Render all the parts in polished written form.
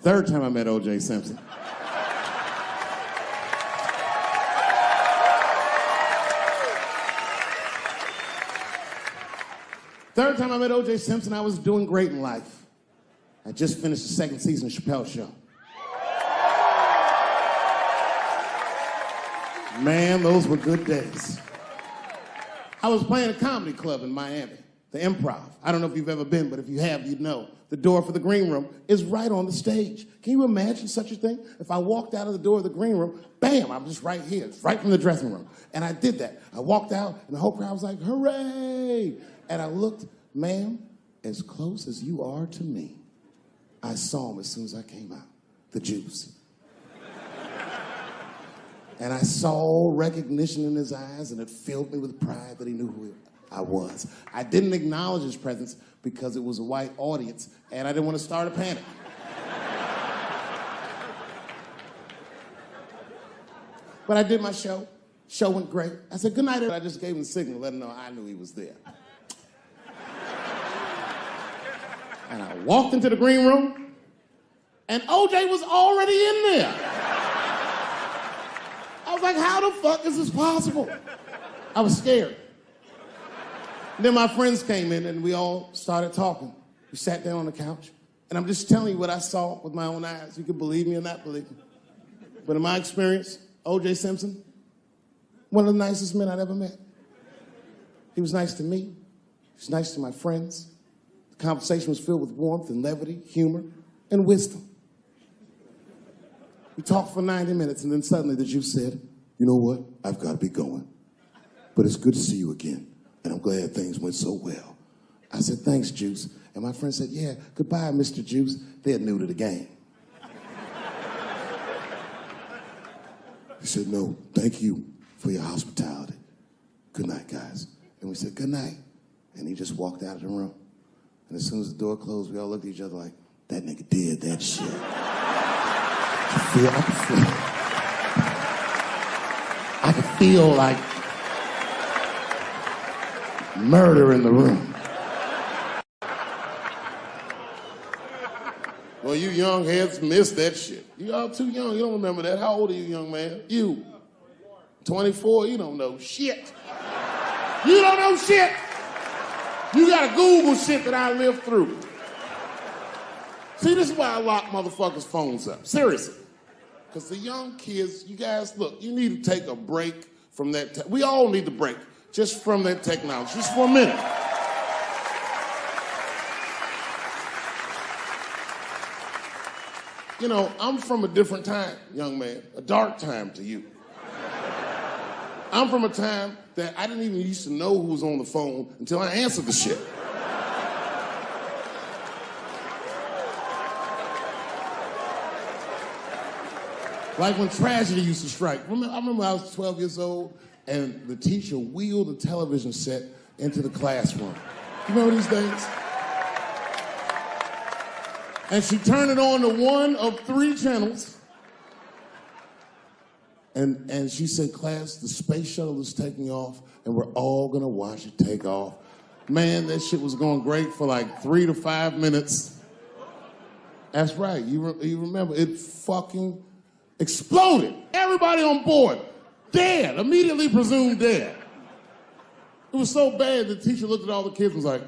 Third time I met O.J. Simpson. Third time I met O.J. Simpson, I was doing great in life. I just finished the second season of Chappelle's show. Man, those were good days. I was playing a comedy club in Miami, the Improv. I don't know if you've ever been, but if you have, you'd know. The door for the green room is right on the stage. Can you imagine such a thing? If I walked out of the door of the green room, bam, I'm just right here. It's right from the dressing room. And I did that. I walked out, and the whole crowd was like, hooray! And I looked, ma'am, as close as you are to me, I saw him as soon as I came out, the juice. And I saw recognition in his eyes, and it filled me with pride that he knew who I was. I didn't acknowledge his presence because it was a white audience, and I didn't want to start a panic. But I did my show. Show went great. I said, good night. I just gave him a signal, let him know I knew he was there. And I walked into the green room, and O.J. was already in there. I was like, how the fuck is this possible? I was scared. And then my friends came in, and we all started talking. We sat down on the couch, and I'm just telling you what I saw with my own eyes. You can believe me or not believe me. But in my experience, O.J. Simpson, one of the nicest men I'd ever met. He was nice to me. He was nice to my friends. The conversation was filled with warmth and levity, humor, and wisdom. We talked for 90 minutes, and then suddenly the Juice said, you know what? I've got to be going. But it's good to see you again, and I'm glad things went so well. I said, thanks, Juice. And my friend said, yeah, goodbye, Mr. Juice. They're new to the game. He said, no, thank you for your hospitality. Good night, guys. And we said, good night. And he just walked out of the room. And as soon as the door closed, we all looked at each other like, that nigga did that shit. I could feel like murder in the room. Well, you young heads missed that shit. You all too young. You don't remember that. How old are you, young man? You. 24? You don't know shit. You don't know shit. You gotta Google shit that I lived through. See, this is why I lock motherfuckers' phones up. Seriously. Because the young kids, you guys, look, you need to take a break from that. We all need to break just from that technology, just for a minute. You know, I'm from a different time, young man, a dark time to you. I'm from a time that I didn't even used to know who was on the phone until I answered the shit. Like when tragedy used to strike. I remember I was 12 years old and the teacher wheeled a television set into the classroom. You remember these days? And she turned it on to one of 3 channels. And she said, class, the space shuttle is taking off and we're all gonna watch it take off. Man, that shit was going great for like 3 to 5 minutes. That's right, you remember, it fucking exploded. Everybody on board, dead, immediately presumed dead. It was so bad, the teacher looked at all the kids and was like,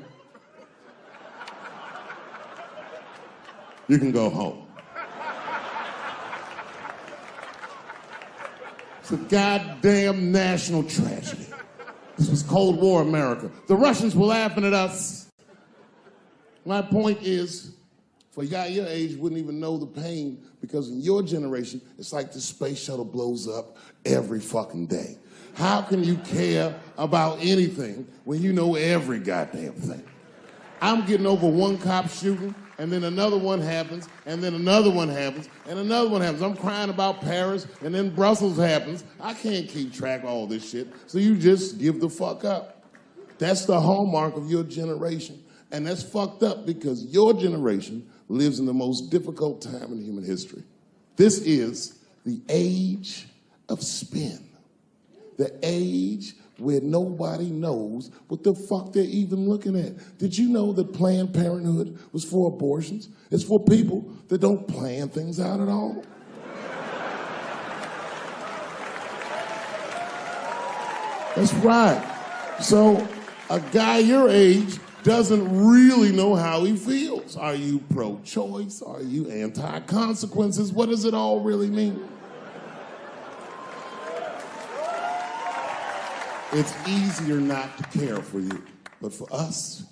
you can go home. It's a goddamn national tragedy. This was Cold War America. The Russians were laughing at us. My point is, for a guy your age wouldn't even know the pain because in your generation, it's like the space shuttle blows up every fucking day. How can you care about anything when you know every goddamn thing? I'm getting over one cop shooting, and then another one happens, and then another one happens, and another one happens. I'm crying about Paris, and then Brussels happens. I can't keep track of all this shit, so you just give the fuck up. That's the hallmark of your generation. And that's fucked up because your generation lives in the most difficult time in human history. This is the age of spin. The age where nobody knows what the fuck they're even looking at. Did you know that Planned Parenthood was for abortions? It's for people that don't plan things out at all. That's right. So a guy your age doesn't really know how he feels. Are you pro-choice? Are you anti-consequences? What does it all really mean? It's easier not to care for you. But for us,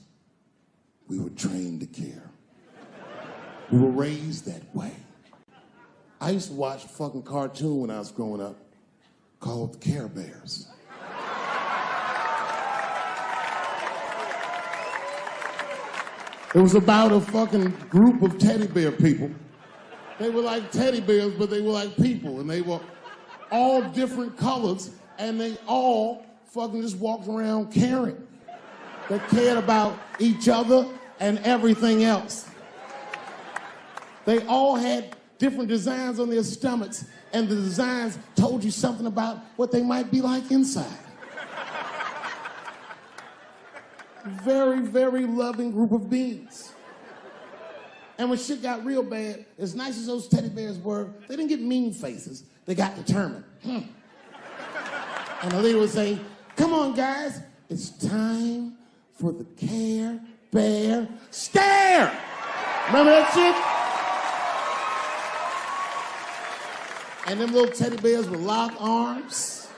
we were trained to care. We were raised that way. I used to watch a fucking cartoon when I was growing up called the Care Bears. It was about a fucking group of teddy bear people. They were like teddy bears, but they were like people, and they were all different colors, and they all fucking just walked around caring. They cared about each other and everything else. They all had different designs on their stomachs, and the designs told you something about what they might be like inside. Very, very loving group of beings. And when shit got real bad, as nice as those teddy bears were, they didn't get mean faces. They got determined. And the leader would say, "Come on, guys, it's time for the Care Bear Stare." Remember that shit? And them little teddy bears would lock arms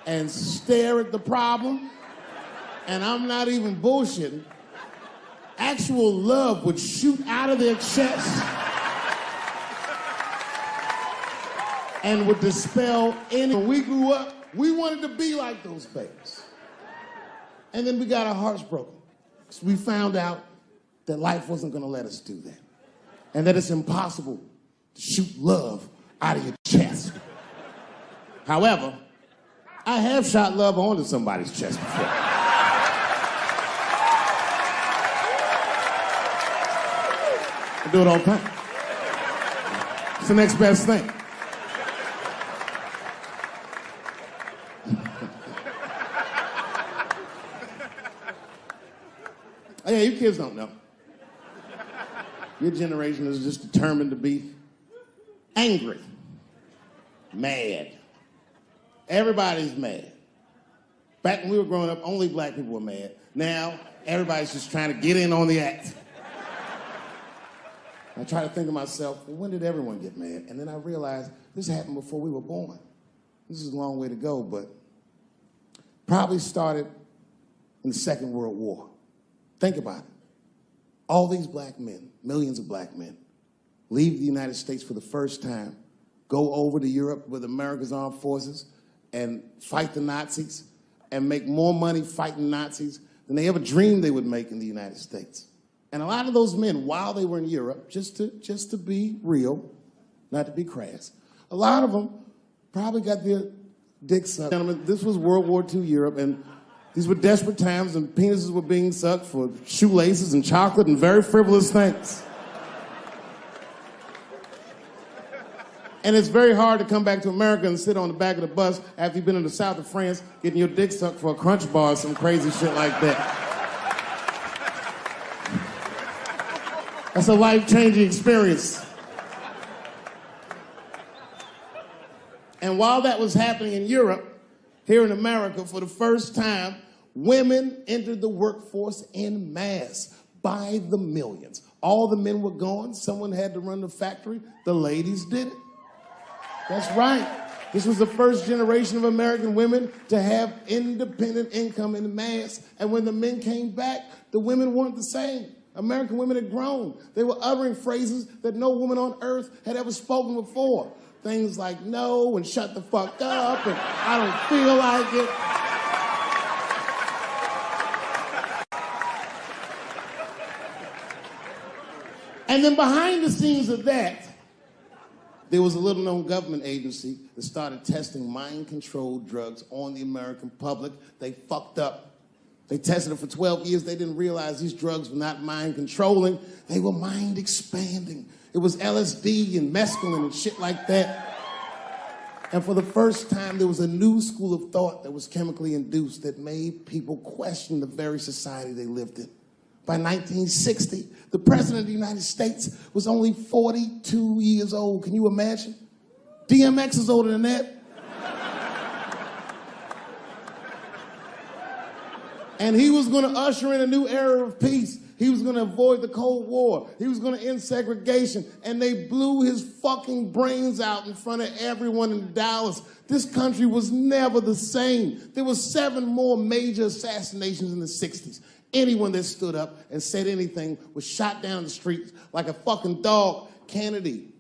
and stare at the problem. And I'm not even bullshitting. Actual love would shoot out of their chest and would dispel any. When we grew up, we wanted to be like those bears. And then we got our hearts broken. So we found out that life wasn't gonna let us do that. And that it's impossible to shoot love out of your chest. However, I have shot love onto somebody's chest before. I do it all the time. It's the next best thing. Oh, yeah, you kids don't know. Your generation is just determined to be angry, mad. Everybody's mad. Back when we were growing up, only black people were mad. Now, everybody's just trying to get in on the act. I try to think to myself, well, when did everyone get mad? And then I realized this happened before we were born. This is a long way to go, but probably started in the Second World War. Think about it. All these black men, millions of black men, leave the United States for the first time, go over to Europe with America's armed forces and fight the Nazis and make more money fighting Nazis than they ever dreamed they would make in the United States. And a lot of those men, while they were in Europe, just to be real, not to be crass, a lot of them probably got their dicks sucked. Gentlemen, this was World War II Europe, and these were desperate times, and penises were being sucked for shoelaces and chocolate and very frivolous things. And it's very hard to come back to America and sit on the back of the bus after you've been in the south of France getting your dick sucked for a Crunch Bar or some crazy shit like that. That's a life-changing experience. And while that was happening in Europe, here in America, for the first time, women entered the workforce en masse by the millions. All the men were gone. Someone had to run the factory. The ladies did it. That's right. This was the first generation of American women to have independent income en masse. And when the men came back, the women weren't the same. American women had grown. They were uttering phrases that no woman on earth had ever spoken before. Things like no and shut the fuck up and I don't feel like it. And then behind the scenes of that, there was a little-known government agency that started testing mind-controlled drugs on the American public. They fucked up. They tested it for 12 years. They didn't realize these drugs were not mind-controlling. They were mind-expanding. It was LSD and mescaline and shit like that. And for the first time, there was a new school of thought that was chemically induced that made people question the very society they lived in. By 1960, the President of the United States was only 42 years old. Can you imagine? DMX is older than that. And he was going to usher in a new era of peace. He was going to avoid the Cold War. He was going to end segregation. And they blew his fucking brains out in front of everyone in Dallas. This country was never the same. There were 7 more major assassinations in the 60s. Anyone that stood up and said anything was shot down the streets like a fucking dog. Kennedy,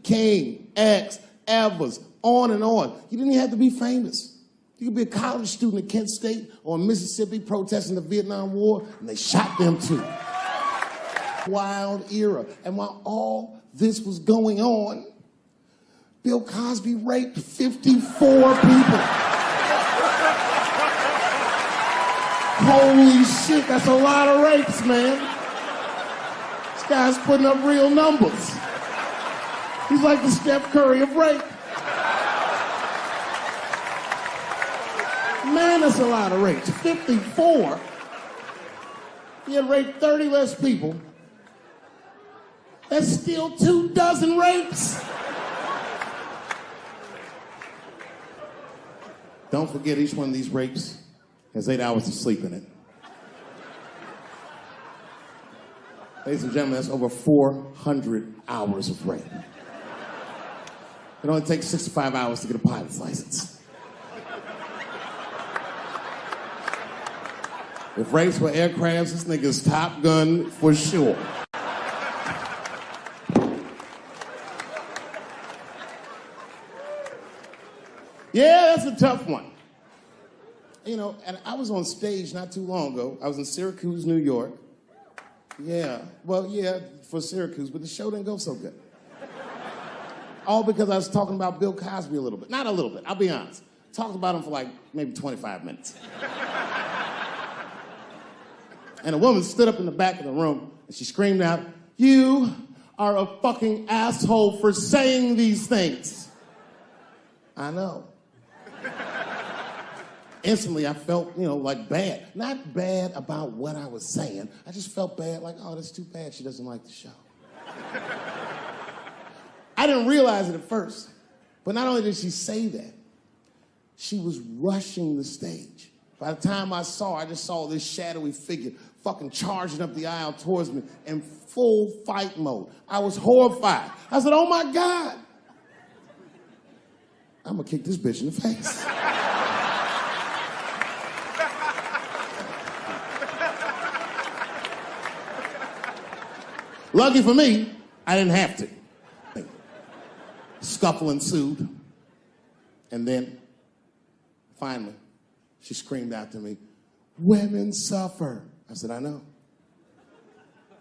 King, X, Evers, on and on. You didn't even have to be famous. You could be a college student at Kent State or in Mississippi protesting the Vietnam War, and they shot them too. Wild era. And while all this was going on, Bill Cosby raped 54 people. Holy shit, that's a lot of rapes, man. This guy's putting up real numbers. He's like the Steph Curry of rape. Man, that's a lot of rapes. 54. He had raped 30 less people. That's still 24 rapes. Don't forget, each one of these rapes has 8 hours of sleep in it. Ladies and gentlemen, that's over 400 hours of rape. It only takes 65 hours to get a pilot's license. If rapes were aircrafts, this nigga's Top Gun for sure. Yeah, that's a tough one. You know, and I was on stage not too long ago. I was in Syracuse, New York. Yeah, well, yeah, for Syracuse, but the show didn't go so good. All because I was talking about Bill Cosby a little bit. Not a little bit, I'll be honest. Talked about him for like maybe 25 minutes. And a woman stood up in the back of the room and she screamed out, "You are a fucking asshole for saying these things." I know. Instantly, I felt, like bad. Not bad about what I was saying. I just felt bad, like, oh, that's too bad she doesn't like the show. I didn't realize it at first. But not only did she say that, she was rushing the stage. By the time I saw her, I just saw this shadowy figure fucking charging up the aisle towards me in full fight mode. I was horrified. I said, oh my God. I'm gonna kick this bitch in the face. Lucky for me, I didn't have to. Scuffle ensued. And then, finally, she screamed out to me, "Women suffer." I said, I know.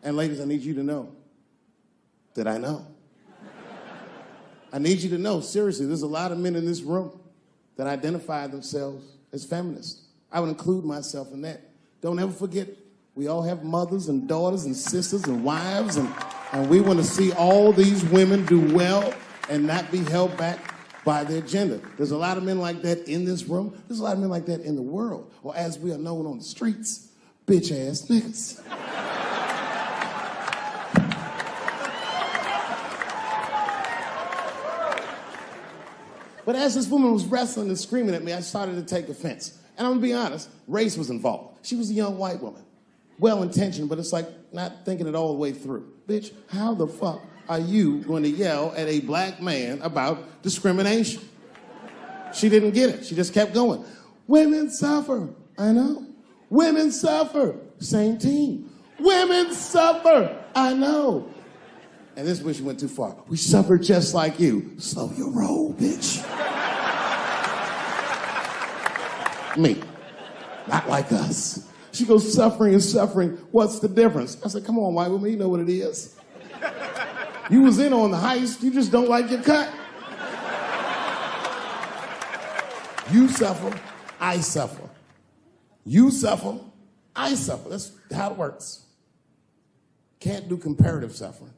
And ladies, I need you to know that I know. I need you to know, seriously, there's a lot of men in this room that identify themselves as feminists. I would include myself in that. Don't ever forget, we all have mothers and daughters and sisters and wives, and we want to see all these women do well and not be held back by their gender. There's a lot of men like that in this room. There's a lot of men like that in the world, or as we are known on the streets, bitch-ass niggas. But as this woman was wrestling and screaming at me, I started to take offense. And I'm gonna be honest, race was involved. She was a young white woman. Well-intentioned, but it's like not thinking it all the way through. Bitch, how the fuck are you going to yell at a black man about discrimination? She didn't get it. She just kept going. Women suffer. I know. Women suffer. Same team. Women suffer. I know. And this is where she went too far. We suffer just like you. Slow your roll, bitch. Me. Not like us. She goes, suffering and suffering. What's the difference? I said, come on, white woman, you know what it is. You was in on the heist, you just don't like your cut. You suffer, I suffer. You suffer, I suffer. That's how it works. Can't do comparative suffering.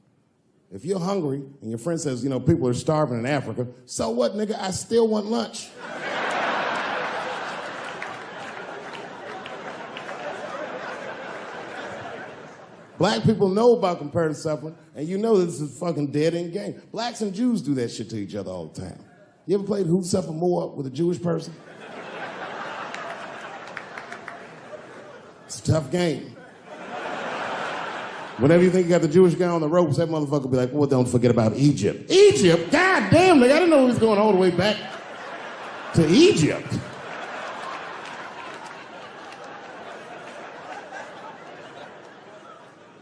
If you're hungry and your friend says, people are starving in Africa, so what, nigga? I still want lunch. Black people know about comparative suffering, and you know this is a fucking dead-end game. Blacks and Jews do that shit to each other all the time. You ever played Who Suffered More with a Jewish person? It's a tough game. Whenever you think you got the Jewish guy on the ropes, that motherfucker will be like, well, don't forget about Egypt. Egypt? God damn, nigga, I didn't know he was going all the way back to Egypt.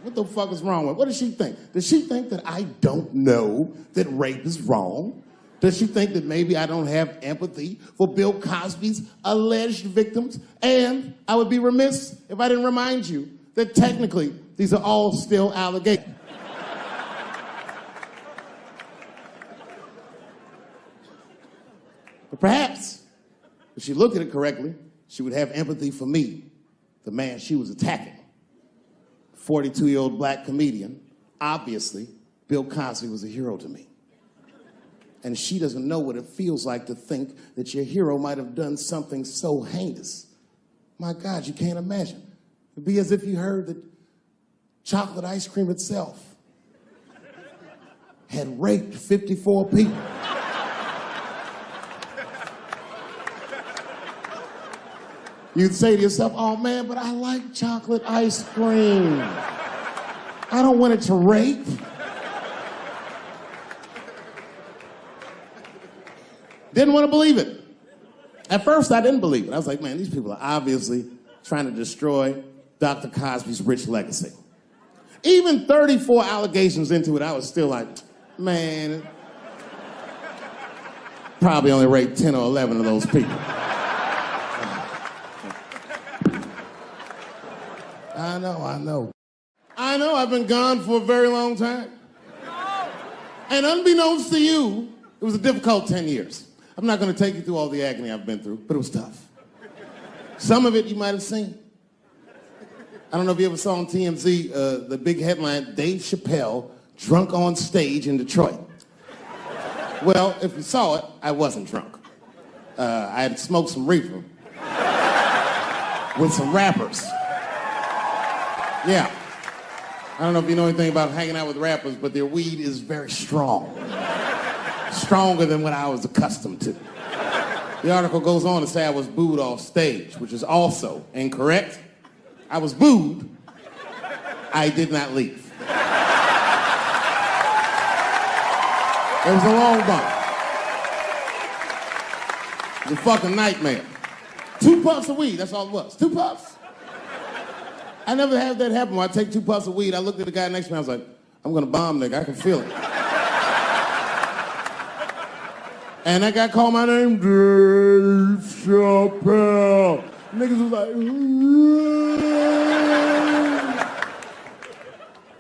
What the fuck is wrong with? What does she think? Does she think that I don't know that rape is wrong? Does she think that maybe I don't have empathy for Bill Cosby's alleged victims? And I would be remiss if I didn't remind you that technically these are all still allegations. But perhaps, if she looked at it correctly, she would have empathy for me, the man she was attacking. 42-year-old black comedian. Obviously, Bill Cosby was a hero to me. And she doesn't know what it feels like to think that your hero might have done something so heinous. My God, you can't imagine. It'd be as if you heard that chocolate ice cream itself had raped 54 people. You'd say to yourself, oh man, but I like chocolate ice cream. I don't want it to rape. Didn't want to believe it. At first, I didn't believe it. I was like, man, these people are obviously trying to destroy Dr. Cosby's rich legacy. Even 34 allegations into it, I was still like, man, probably only raped 10 or 11 of those people. I know, I've been gone for a very long time. And unbeknownst to you, it was a difficult 10 years. I'm not going to take you through all the agony I've been through, but it was tough. Some of it you might have seen. I don't know if you ever saw on TMZ the big headline, Dave Chappelle, drunk on stage in Detroit. Well, if you saw it, I wasn't drunk. I had smoked some reefer with some rappers. Yeah. I don't know if you know anything about hanging out with rappers, but their weed is very strong. Stronger than what I was accustomed to. The article goes on to say I was booed off stage, which is also incorrect. I was booed. I did not leave. It was a long bump. It was a fucking nightmare. 2 puffs of weed, that's all it was. 2 puffs. I never had that happen. When I take 2 puffs of weed, I looked at the guy next to me, I was like, I'm gonna bomb, nigga, I can feel it. And that guy called my name, Dave Chappelle. Niggas was like,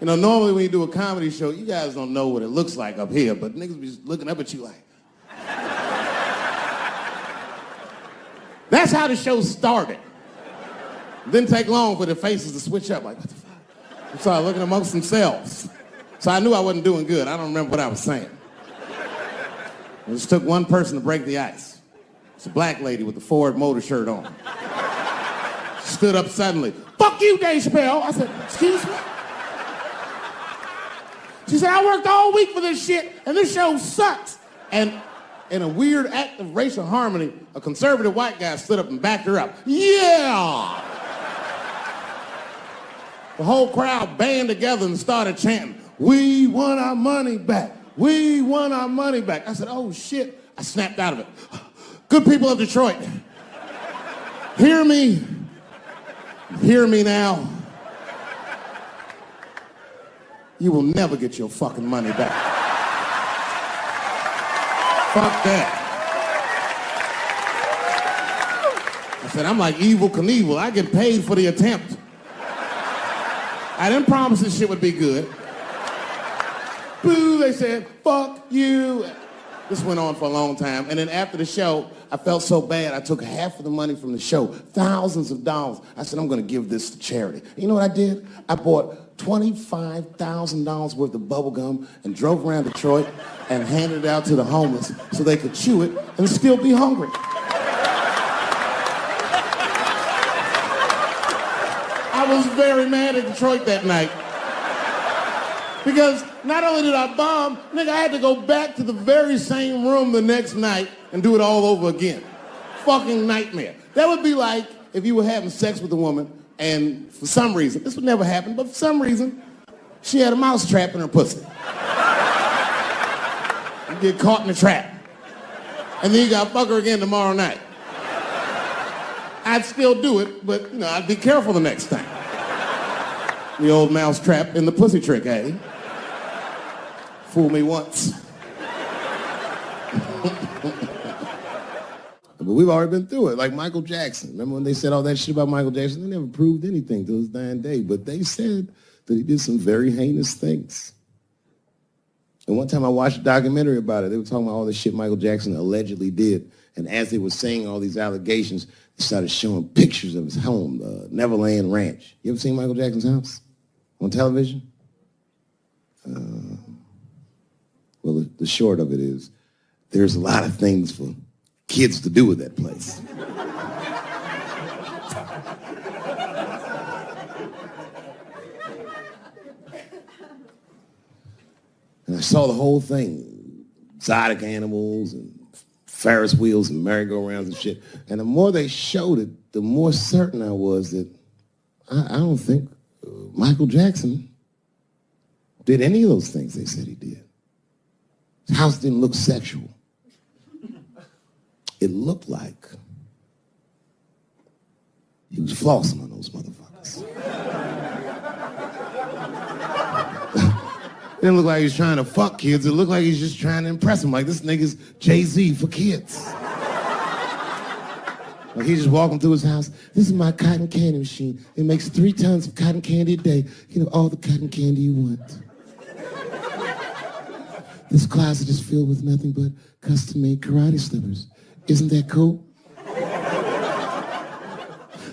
you know, normally when you do a comedy show, you guys don't know what it looks like up here, but niggas be just looking up at you like. That's how the show started. Didn't take long for the faces to switch up, like, what the fuck? They started looking amongst themselves. So I knew I wasn't doing good. I don't remember what I was saying. It just took one person to break the ice. It's a black lady with a Ford Motor shirt on. She stood up suddenly. Fuck you, Dave Chappelle. I said, excuse me? She said, I worked all week for this shit, and this show sucks. And in a weird act of racial harmony, a conservative white guy stood up and backed her up. Yeah! The whole crowd band together and started chanting, we want our money back. We want our money back. I said, oh shit. I snapped out of it. Good people of Detroit, hear me. Hear me now. You will never get your fucking money back. Fuck that. I said, I'm like Evel Knievel. I get paid for the attempt. I didn't promise this shit would be good. Boo, they said, fuck you. This went on for a long time. And then after the show, I felt so bad, I took half of the money from the show, thousands of dollars. I said, I'm gonna give this to charity. You know what I did? I bought $25,000 worth of bubble gum and drove around Detroit and handed it out to the homeless so they could chew it and still be hungry. I was very mad at Detroit that night. Because not only did I bomb, nigga, I had to go back to the very same room the next night and do it all over again. Fucking nightmare. That would be like if you were having sex with a woman and for some reason, this would never happen, but for some reason, she had a mouse trap in her pussy. You get caught in the trap. And then you gotta fuck her again tomorrow night. I'd still do it, but you know, I'd be careful the next time. The old mouse trap in the pussy trick, eh? Fool me once. But we've already been through it, like Michael Jackson. Remember when they said all that shit about Michael Jackson? They never proved anything till his dying day, but they said that he did some very heinous things. And one time I watched a documentary about it. They were talking about all the shit Michael Jackson allegedly did. And as they were saying all these allegations, they started showing pictures of his home, Neverland Ranch. You ever seen Michael Jackson's house on television? Well, the short of it is, there's a lot of things for kids to do with that place. And I saw the whole thing, exotic animals and Ferris wheels and merry-go-rounds and shit. And the more they showed it, the more certain I was that I don't think Michael Jackson did any of those things they said he did. His house didn't look sexual. It looked like he was flossing on those motherfuckers. It didn't look like he was trying to fuck kids. It looked like he's just trying to impress them. Like, this nigga's Jay-Z for kids. Like, he just walking through his house. This is my cotton candy machine. It makes 3 tons of cotton candy a day. You know, all the cotton candy you want. This closet is filled with nothing but custom-made karate slippers. Isn't that cool?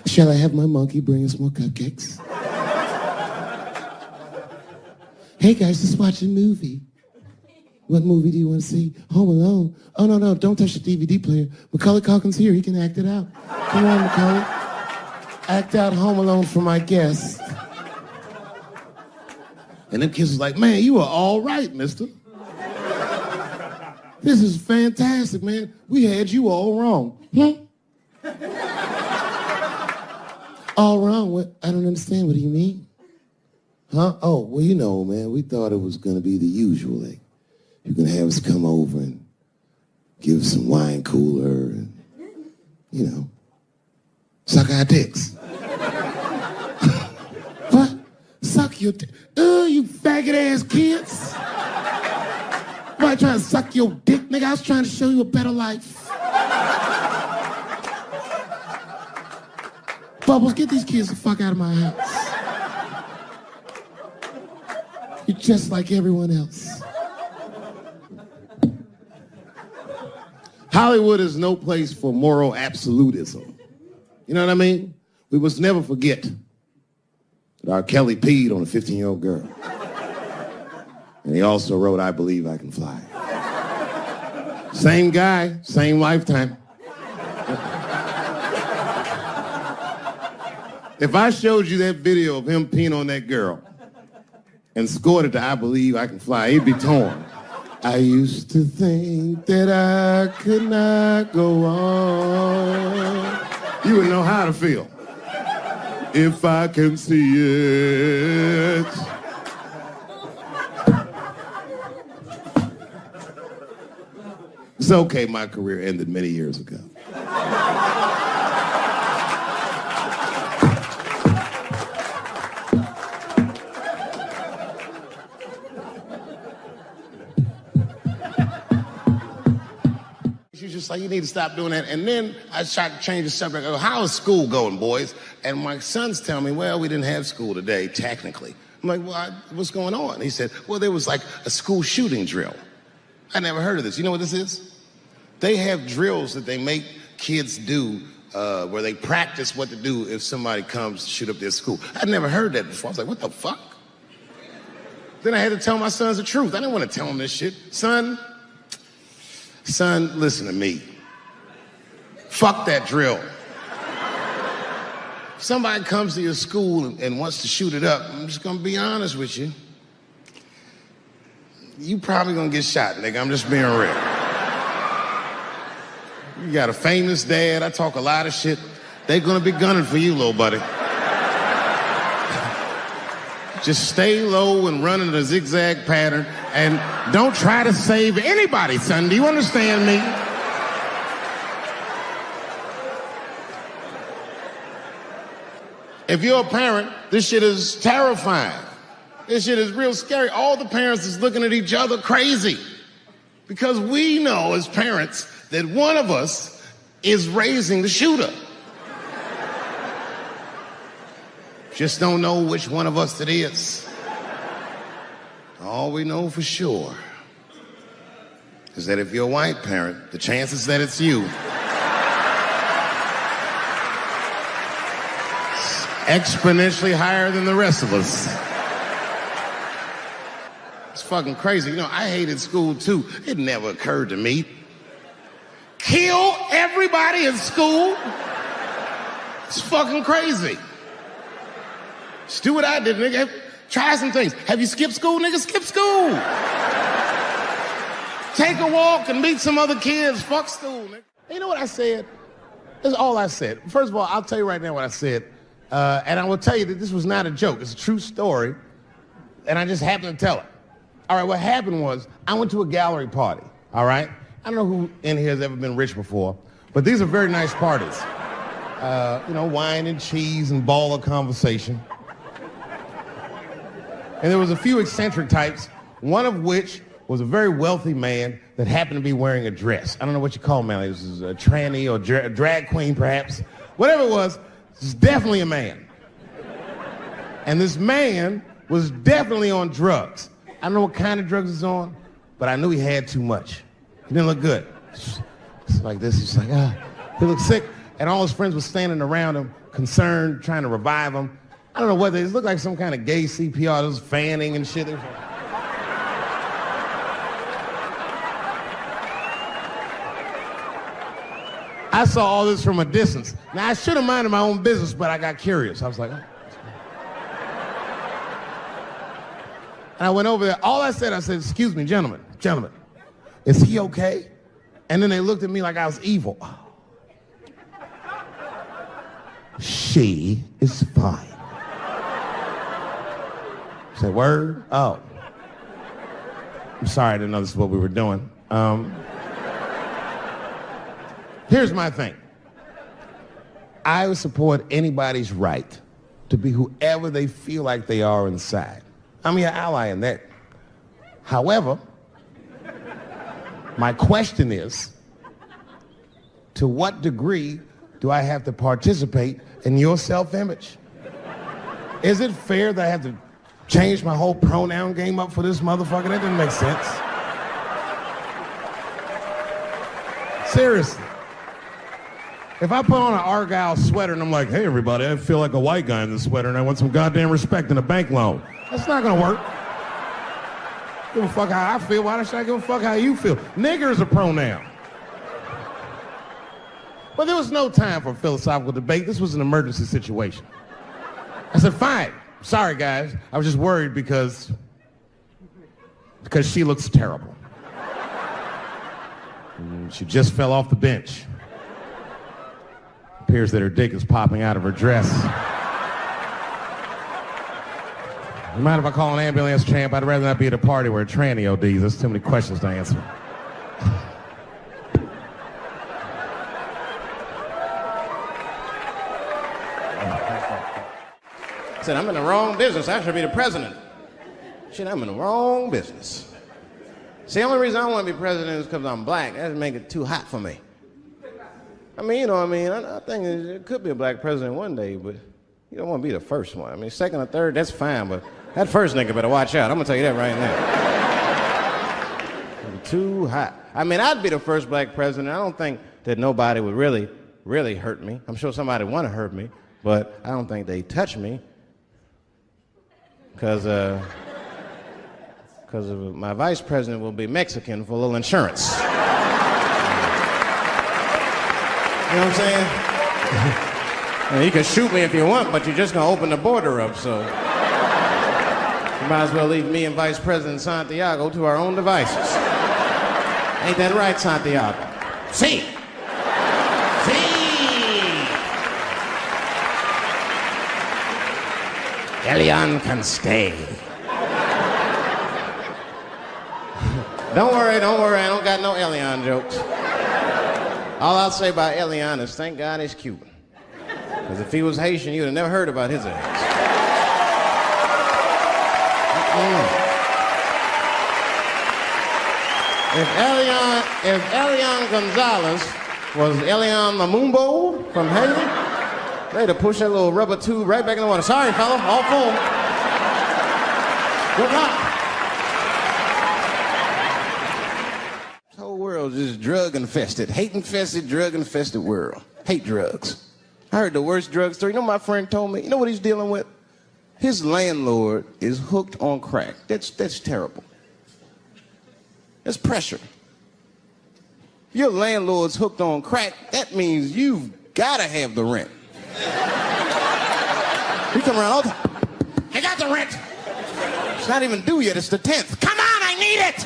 Shall I have my monkey bring us more cupcakes? Hey guys, let's watch a movie. What movie do you want to see? Home Alone. Oh, no, don't touch the DVD player. Macaulay Culkin's here, he can act it out. Come on, Macaulay. Act out Home Alone for my guest. And them kids was like, man, you are all right, mister. This is fantastic, man. We had you all wrong. All wrong? What? I don't understand. What do you mean? Huh? Oh, well, you know, man, we thought it was going to be the usual. Like, you can have us come over and give us some wine cooler and, you know, suck our dicks. What? Suck your dick? You faggot-ass kids. Why trying to suck your dick, nigga? I was trying to show you a better life. Bubbles, get these kids the fuck out of my house. You're just like everyone else. Hollywood is no place for moral absolutism. You know what I mean? We must never forget that R. Kelly peed on a 15-year-old girl. And he also wrote, I Believe I Can Fly. Same guy, same lifetime. If I showed you that video of him peeing on that girl and scored it to I Believe I Can Fly, he'd be torn. I used to think that I could not go on. You would know how to feel. If I can see it. It's okay, my career ended many years ago. She's just like, you need to stop doing that. And then I tried to change the subject. I go, how is school going, boys? And my sons tell me, well, we didn't have school today, technically. I'm like, well, what's going on? He said, well, there was like a school shooting drill. I never heard of this. You know what this is? They have drills that they make kids do where they practice what to do if somebody comes to shoot up their school. I'd never heard that before. I was like, what the fuck? Then I had to tell my sons the truth. I didn't want to tell them this shit. Son, listen to me. Fuck that drill. If somebody comes to your school and wants to shoot it up, I'm just gonna be honest with you. You probably gonna get shot, nigga. I'm just being real. You got a famous dad. I talk a lot of shit. They're gonna be gunning for you, little buddy. Just stay low and run in a zigzag pattern and don't try to save anybody, son. Do you understand me? If you're a parent, this shit is terrifying. This shit is real scary. All the parents is looking at each other crazy because we know as parents that one of us is raising the shooter. Just don't know which one of us it is. All we know for sure is that if you're a white parent, the chances that it's you is exponentially higher than the rest of us. It's fucking crazy. You know, I hated school too. It never occurred to me. Kill everybody in school? It's fucking crazy. Just do what I did, nigga. Try some things. Have you skipped school, nigga? Skip school. Take a walk and meet some other kids. Fuck school, nigga. You know what I said? That's all I said. First of all, I'll tell you right now what I said. And I will tell you that this was not a joke. It's a true story. And I just happened to tell it. All right, what happened was I went to a gallery party, all right? I don't know who in here has ever been rich before, but these are very nice parties. You know, wine and cheese and baller conversation. And there was a few eccentric types, one of which was a very wealthy man that happened to be wearing a dress. I don't know what you call him, man. This is a tranny or a drag queen, perhaps. Whatever it was definitely a man. And this man was definitely on drugs. I don't know what kind of drugs he's on, but I knew he had too much. He didn't look good. It's like this. He's like, he looked sick. And all his friends were standing around him, concerned, trying to revive him. I don't know whether it looked like some kind of gay CPR. There was fanning and shit. I saw all this from a distance. Now, I should have minded my own business, but I got curious. I was like, oh. And I went over there. All I said, excuse me, gentlemen, is he okay? And then they looked at me like I was evil. Oh. She is fine. I said, word? Oh. I'm sorry, I didn't know this is what we were doing. Here's my thing. I would support anybody's right to be whoever they feel like they are inside. I'm your ally in that. However, my question is, to what degree do I have to participate in your self-image? Is it fair that I have to change my whole pronoun game up for this motherfucker? That doesn't make sense. Seriously. If I put on an Argyle sweater and I'm like, hey everybody, I feel like a white guy in this sweater and I want some goddamn respect and a bank loan. That's not gonna work. Give a fuck how I feel. Why should I give a fuck how you feel? Nigger is a pronoun. But there was no time for philosophical debate. This was an emergency situation. I said, fine. Sorry, guys. I was just worried because she looks terrible. She just fell off the bench. Appears that her dick is popping out of her dress. You mind if I call an ambulance, champ? I'd rather not be at a party where a tranny ODs. There's too many questions to answer. I said, I'm in the wrong business. I should be the president. Shit, I'm in the wrong business. See, the only reason I want to be president is because I'm black. That would make it too hot for me. I mean, you know what I mean? I think it could be a black president one day, but you don't want to be the first one. I mean, second or third, that's fine, but that first nigga better watch out. I'm going to tell you that right now. Too hot. I mean, I'd be the first black president. I don't think that nobody would really hurt me. I'm sure somebody want to hurt me, but I don't think they touch me. Because my vice president will be Mexican for a little insurance. You know what I'm saying? Well, you can shoot me if you want, but you're just going to open the border up, so... You might as well leave me and Vice President Santiago to our own devices. Ain't that right, Santiago? See. Elian can stay. Don't worry, I don't got no Elian jokes. All I'll say about Elian is thank God he's Cuban. Because if he was Haitian, you'd have never heard about his ass. If Elian Gonzalez was Elian Mamumbo from Haiti, they'd have pushed that little rubber tube right back in the water. Sorry, fella, all full. Good luck. This whole world is just drug-infested. Hate-infested, drug-infested world. Hate drugs. I heard the worst drug story. You know what my friend told me? You know what he's dealing with? His landlord is hooked on crack. That's terrible. That's pressure. If your landlord's hooked on crack, that means you've got to have the rent. You come around all the time. I got the rent. It's not even due yet. It's the 10th. Come on, I need it.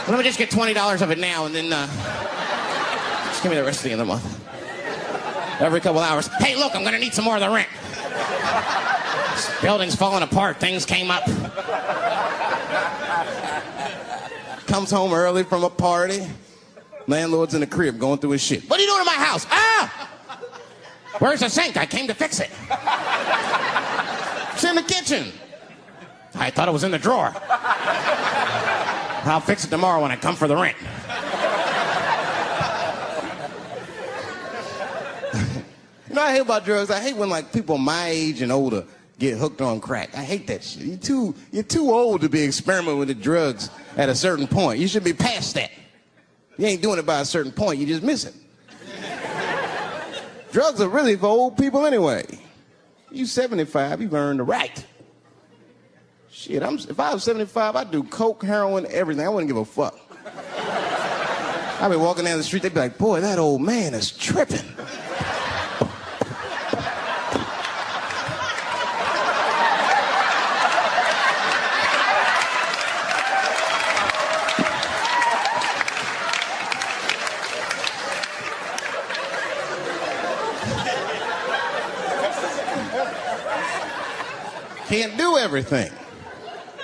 Let me just get $20 of it now, and then just give me the rest of the end of the month. Every couple hours. Hey, look, I'm going to need some more of the rent. This building's falling apart. Things came up. Comes home early from a party. Landlord's in the crib going through his shit. What are you doing in my house? Ah! Where's the sink? I came to fix it. It's in the kitchen. I thought it was in the drawer. I'll fix it tomorrow when I come for the rent. You know what I hate about drugs? I hate when like people my age and older get hooked on crack. I hate that shit. You're too old to be experimenting with the drugs at a certain point. You should be past that. You ain't doing it by a certain point. You just miss it. Drugs are really for old people anyway. You 75, you've earned the right. Shit, if I was 75, I'd do coke, heroin, everything. I wouldn't give a fuck. I'd be walking down the street, they'd be like, boy, that old man is tripping. Can't do everything.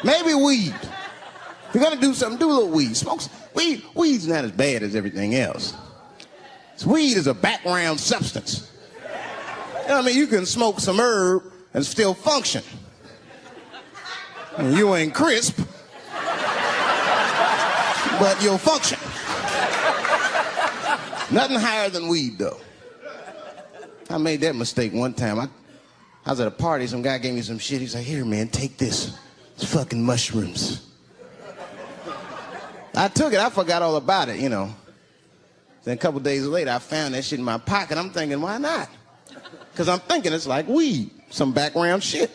Maybe weed. If you're gonna do something, do a little weed. Smoke some. Weed's not as bad as everything else. Weed is a background substance. You know what I mean? You can smoke some herb and still function. And you ain't crisp, but you'll function. Nothing higher than weed, though. I made that mistake one time. I was at a party, some guy gave me some shit. He's like, here, man, take this. It's fucking mushrooms. I took it, I forgot all about it, you know. Then a couple days later, I found that shit in my pocket. I'm thinking, why not? Because I'm thinking it's like weed, some background shit.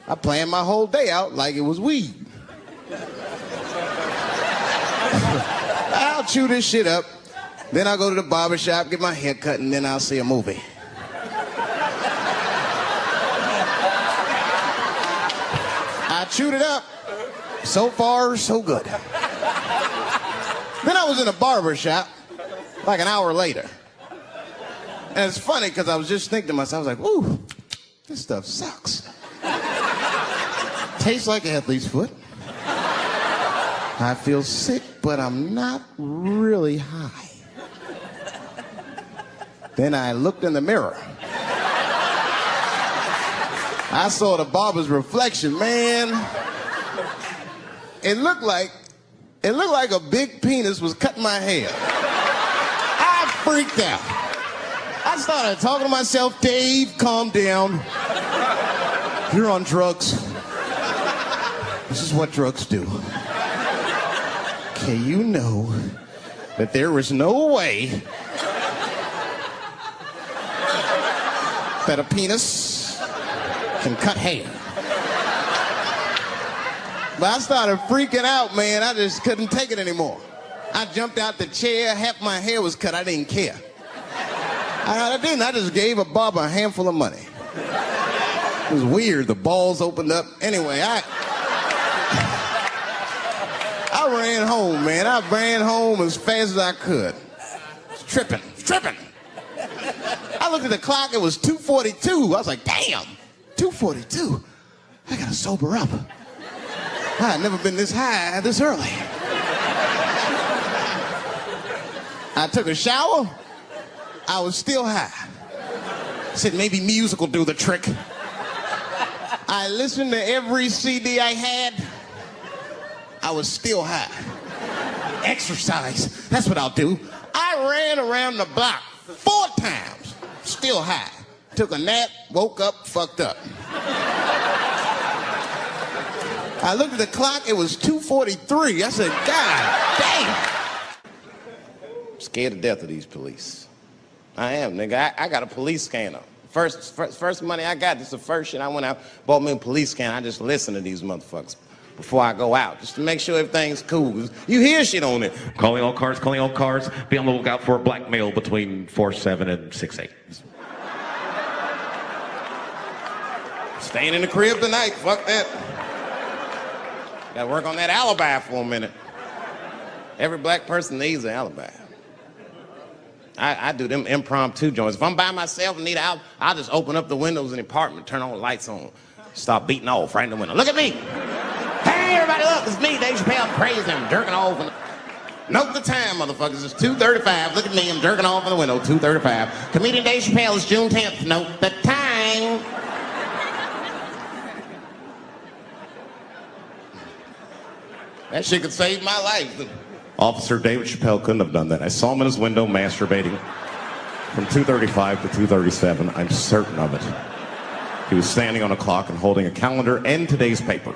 I planned my whole day out like it was weed. I'll chew this shit up, then I'll go to the barber shop, get my hair cut, and then I'll see a movie. I chewed it up. So far, so good. Then I was in a barber shop like an hour later. And it's funny because I was just thinking to myself, I was like, ooh, this stuff sucks. Tastes like athlete's foot. I feel sick, but I'm not really high. Then I looked in the mirror. I saw the barber's reflection, man. It looked like a big penis was cutting my hair. I freaked out. I started talking to myself, Dave, calm down. You're on drugs. This is what drugs do. Okay, you know that there is no way that a penis can cut hair. But I started freaking out, man. I just couldn't take it anymore. I jumped out the chair, half my hair was cut, I didn't care. I didn't, I just gave a barber a handful of money. It was weird, the balls opened up. Anyway, I ran home, man. I ran home as fast as I could. Tripping. I looked at the clock, it was 2:42. I was like, damn, 2:42? I gotta sober up. I had never been this high this early. I took a shower, I was still high. I said maybe music will do the trick. I listened to every CD I had, I was still high. Exercise, that's what I'll do. I ran around the block 4 times, still high. Took a nap, woke up, fucked up. I looked at the clock, it was 2:43. I said, God damn. I'm scared to death of these police. I am, nigga. I got a police scanner. First money I got, this is the first shit I went out, bought me a police scanner. I just listen to these motherfuckers before I go out, just to make sure everything's cool. You hear shit on it. Calling all cars. Be on the lookout for a black male between 4'7" and 6'8". Staying in the crib tonight, fuck that. Gotta work on that alibi for a minute. Every black person needs an alibi. I do them impromptu joints. If I'm by myself and need out, I'll just open up the windows in the apartment, turn all the lights on, start beating off right in the window. Look at me. Hey, everybody, look, it's me, Dave Chappelle. I'm crazy, I'm jerking off. Note the time, motherfuckers. It's 2:35. Look at me, I'm jerking off in the window, 2:35. Comedian Dave Chappelle, it's June 10th. Note the time. That shit could save my life. Officer David Chappelle couldn't have done that. I saw him in his window masturbating from 2:35 to 2:37. I'm certain of it. He was standing on a clock and holding a calendar and today's paper.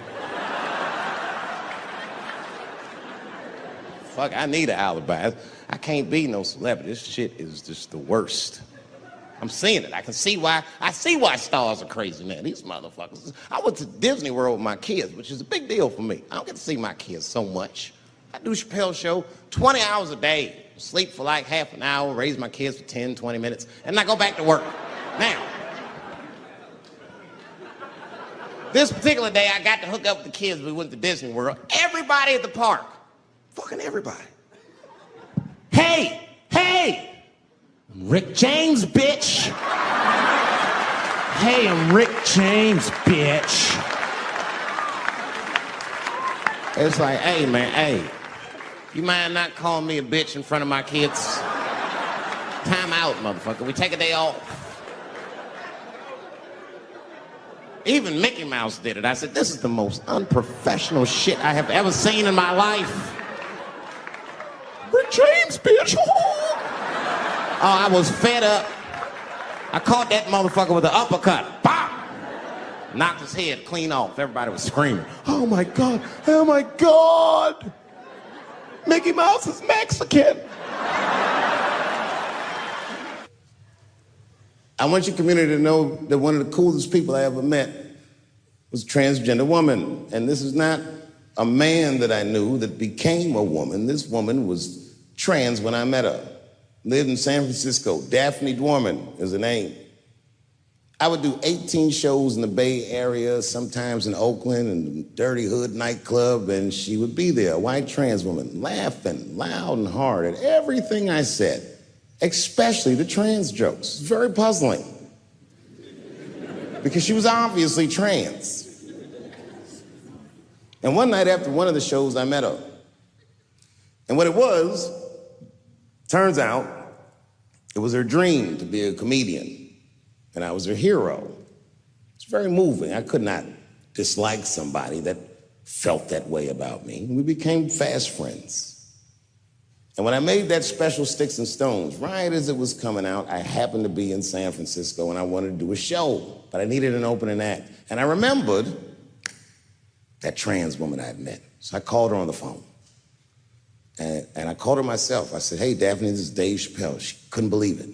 Fuck, I need an alibi. I can't be no celebrity. This shit is just the worst. I'm seeing it. I see why stars are crazy, man. These motherfuckers. I went to Disney World with my kids, which is a big deal for me. I don't get to see my kids so much. I do Chappelle show 20 hours a day, sleep for like half an hour, raise my kids for 10, 20 minutes, and I go back to work. Now, this particular day, I got to hook up with the kids. We went to Disney World. Everybody at the park, fucking everybody. Hey, I'm Rick James, bitch. Hey, I'm Rick James, bitch. It's like, hey, man, hey. You mind not calling me a bitch in front of my kids? Time out, motherfucker. We take a day off. Even Mickey Mouse did it. I said, this is the most unprofessional shit I have ever seen in my life. Rick James, bitch. Oh, I was fed up. I caught that motherfucker with an uppercut. Bop! Knocked his head clean off. Everybody was screaming. Oh my God, oh my God. Mickey Mouse is Mexican. I want your community to know that one of the coolest people I ever met was a transgender woman. And this is not a man that I knew that became a woman. This woman was trans when I met her. Lived in San Francisco. Daphne Dworman is her name. I would do 18 shows in the Bay Area, sometimes in Oakland and Dirty Hood nightclub, and she would be there, a white trans woman, laughing loud and hard at everything I said, especially the trans jokes. It's very puzzling because she was obviously trans. And one night after one of the shows, I met her. And what it was, turns out, it was her dream to be a comedian. And I was her hero. It's very moving. I could not dislike somebody that felt that way about me. We became fast friends. And when I made that special Sticks and Stones, right as it was coming out, I happened to be in San Francisco and I wanted to do a show, but I needed an opening act. And I remembered that trans woman I had met. So I called her on the phone. And I called her myself. I said, hey, Daphne, this is Dave Chappelle. She couldn't believe it.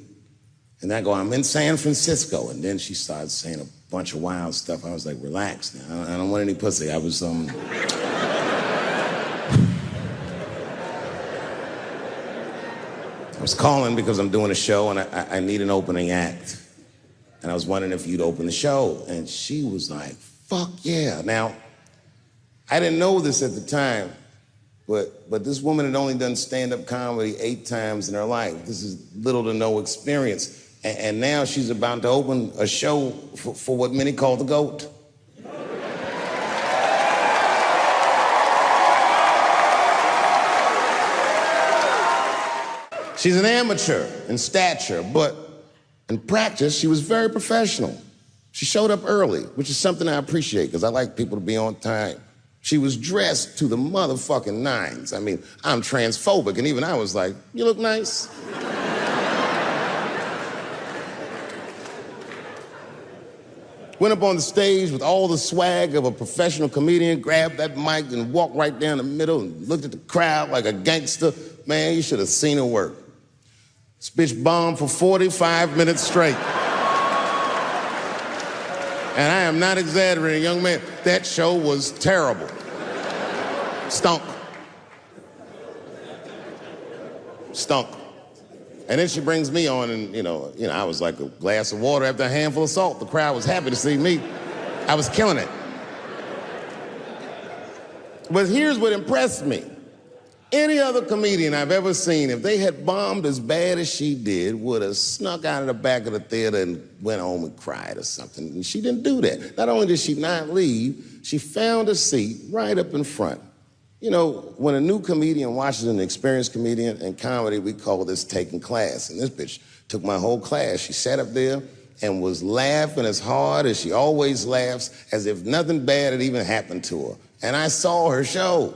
And I go, I'm in San Francisco. And then she started saying a bunch of wild stuff. I was like, relax now. I don't want any pussy. I was, I was calling because I'm doing a show and I need an opening act. And I was wondering if you'd open the show. And she was like, fuck yeah. Now, I didn't know this at the time, but this woman had only done stand-up comedy 8 times in her life. This is little to no experience. And now she's about to open a show for what many call the GOAT. She's an amateur in stature, but in practice, she was very professional. She showed up early, which is something I appreciate, because I like people to be on time. She was dressed to the motherfucking nines. I mean, I'm transphobic, and even I was like, you look nice. Went up on the stage with all the swag of a professional comedian, grabbed that mic and walked right down the middle and looked at the crowd like a gangster. Man, you should have seen her work. This bitch bombed for 45 minutes straight. And I am not exaggerating, young man. That show was terrible. Stunk. Stunk. And then she brings me on and, you know, I was like a glass of water after a handful of salt. The crowd was happy to see me. I was killing it. But here's what impressed me. Any other comedian I've ever seen, if they had bombed as bad as she did, would have snuck out of the back of the theater and went home and cried or something. And she didn't do that. Not only did she not leave, she found a seat right up in front. You know, when a new comedian watches an experienced comedian in comedy, we call this taking class. And this bitch took my whole class. She sat up there and was laughing as hard as she always laughs, as if nothing bad had even happened to her. And I saw her show.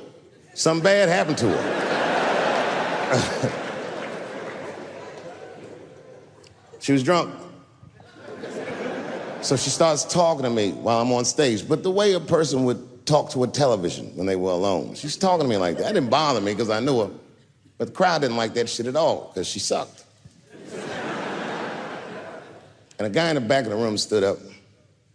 Something bad happened to her. She was drunk. So she starts talking to me while I'm on stage, but the way a person would talk to a television when they were alone. She's talking to me like that. That didn't bother me because I knew her, but the crowd didn't like that shit at all because she sucked. And a guy in the back of the room stood up,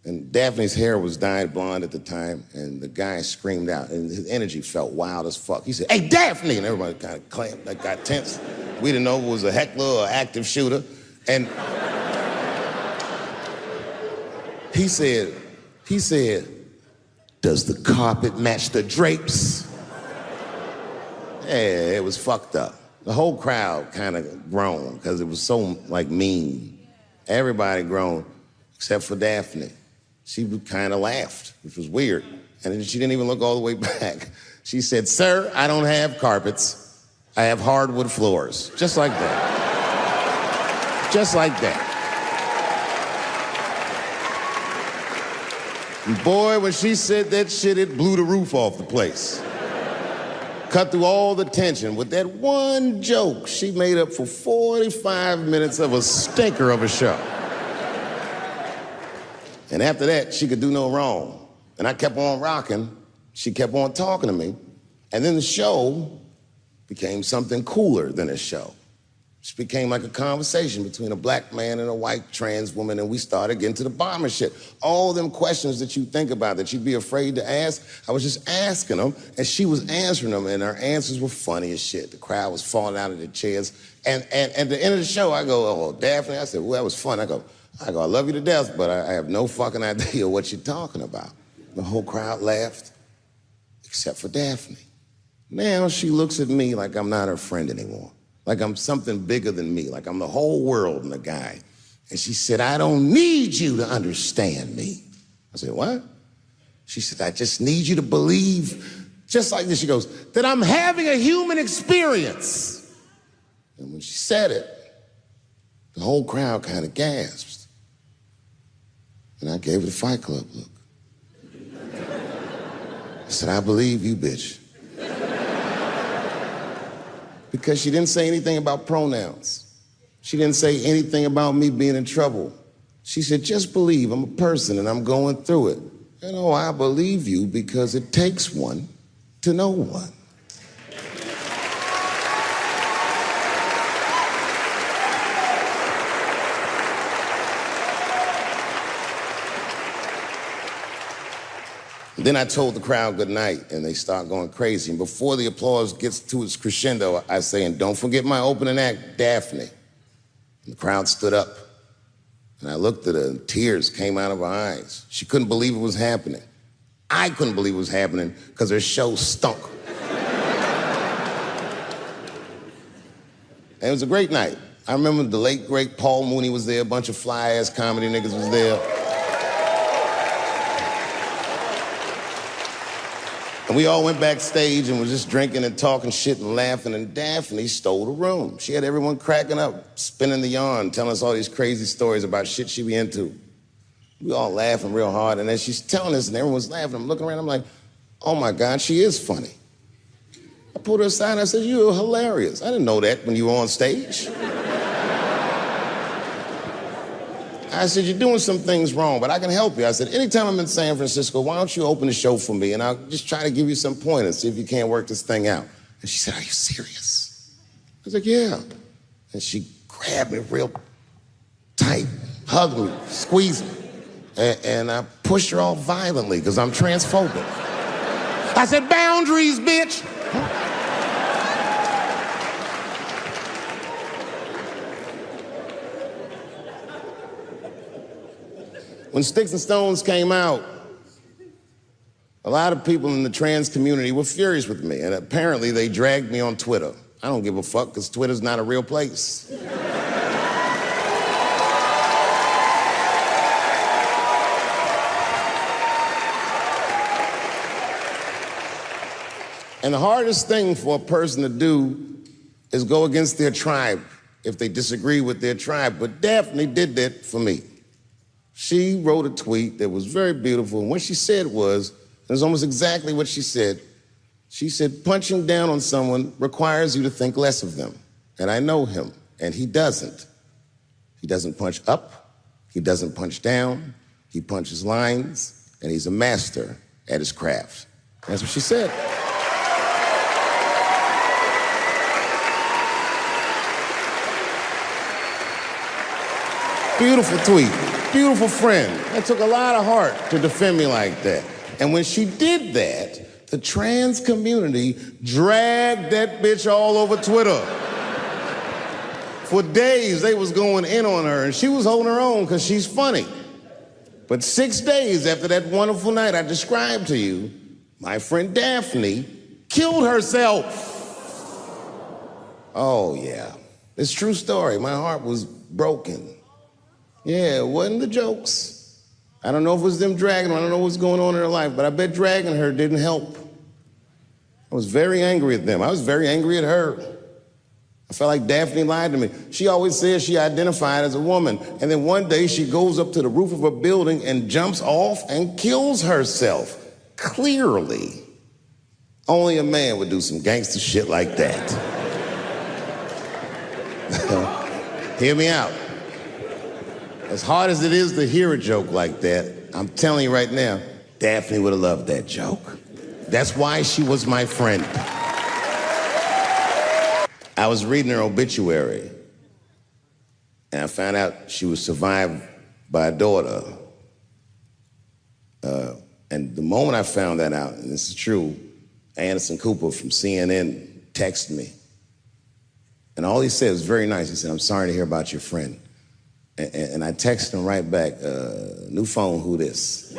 and Daphne's hair was dyed blonde at the time, and the guy screamed out, and his energy felt wild as fuck. He said, hey, Daphne! And everybody kind of clamped, like got tense. We didn't know if it was a heckler or an active shooter. And he said, does the carpet match the drapes? Yeah, it was fucked up. The whole crowd kind of groaned because it was so, like, mean. Everybody groaned, except for Daphne. She kind of laughed, which was weird. And then she didn't even look all the way back. She said, sir, I don't have carpets. I have hardwood floors. Just like that. Just like that. And boy, when she said that shit, it blew the roof off the place. Cut through all the tension. With that one joke, she made up for 45 minutes of a stinker of a show. And after that, she could do no wrong. And I kept on rocking. She kept on talking to me. And then the show became something cooler than a show. It became like a conversation between a black man and a white trans woman, and we started getting to the bomber shit. All them questions that you think about that you'd be afraid to ask, I was just asking them, and she was answering them, and her answers were funny as shit. The crowd was falling out of their chairs. And at the end of the show, I go, oh, Daphne, I said, well, that was fun. I go, I love you to death, but I have no fucking idea what you're talking about. The whole crowd laughed, except for Daphne. Now she looks at me like I'm not her friend anymore. Like I'm something bigger than me, like I'm the whole world and the guy. And she said, I don't need you to understand me. I said, what? She said, I just need you to believe, just like this, she goes, that I'm having a human experience. And when she said it, the whole crowd kind of gasped. And I gave her the Fight Club look. I said, I believe you, bitch. Because she didn't say anything about pronouns. She didn't say anything about me being in trouble. She said, just believe I'm a person and I'm going through it. And oh, I believe you because it takes one to know one. Then I told the crowd good night, and they start going crazy. And before the applause gets to its crescendo, I say, and don't forget my opening act, Daphne. And the crowd stood up, and I looked at her, and tears came out of her eyes. She couldn't believe it was happening. I couldn't believe it was happening because her show stunk. And it was a great night. I remember the late, great Paul Mooney was there, a bunch of fly-ass comedy niggas was there. And we all went backstage and was just drinking and talking shit and laughing, and Daphne stole the room. She had everyone cracking up, spinning the yarn, telling us all these crazy stories about shit she be into. We all laughing real hard, and as she's telling us and everyone's laughing, I'm looking around, I'm like, oh my God, she is funny. I pulled her aside and I said, you're hilarious. I didn't know that when you were on stage. I said, you're doing some things wrong, but I can help you. I said, anytime I'm in San Francisco, why don't you open the show for me, and I'll just try to give you some pointers, see if you can't work this thing out. And she said, are you serious? I was like, yeah. And she grabbed me real tight, hugged me, squeezed me, and I pushed her off violently because I'm transphobic. I said, boundaries, bitch. When Sticks and Stones came out, a lot of people in the trans community were furious with me, and apparently they dragged me on Twitter. I don't give a fuck, because Twitter's not a real place. And the hardest thing for a person to do is go against their tribe if they disagree with their tribe. But Daphne did that for me. She wrote a tweet that was very beautiful, and what she said was, it was almost exactly what she said. She said, punching down on someone requires you to think less of them. And I know him, and he doesn't. He doesn't punch up, he doesn't punch down, he punches lines, and he's a master at his craft. That's what she said. Beautiful tweet, beautiful friend. That took a lot of heart to defend me like that. And when she did that, the trans community dragged that bitch all over Twitter. For days, they was going in on her, and she was holding her own because she's funny. But 6 days after that wonderful night I described to you, my friend Daphne killed herself. Oh, yeah. It's a true story. My heart was broken. Yeah, it wasn't the jokes. I don't know if it was them dragging her. I don't know what's going on in her life, but I bet dragging her didn't help. I was very angry at them. I was very angry at her. I felt like Daphne lied to me. She always says she identified as a woman, and then one day she goes up to the roof of a building and jumps off and kills herself. Clearly, only a man would do some gangster shit like that. Hear me out. As hard as it is to hear a joke like that, I'm telling you right now, Daphne would have loved that joke. That's why she was my friend. I was reading her obituary, and I found out she was survived by a daughter. And the moment I found that out, and this is true, Anderson Cooper from CNN texted me. And all he said was very nice. He said, I'm sorry to hear about your friend. And I texted him right back, new phone, who this?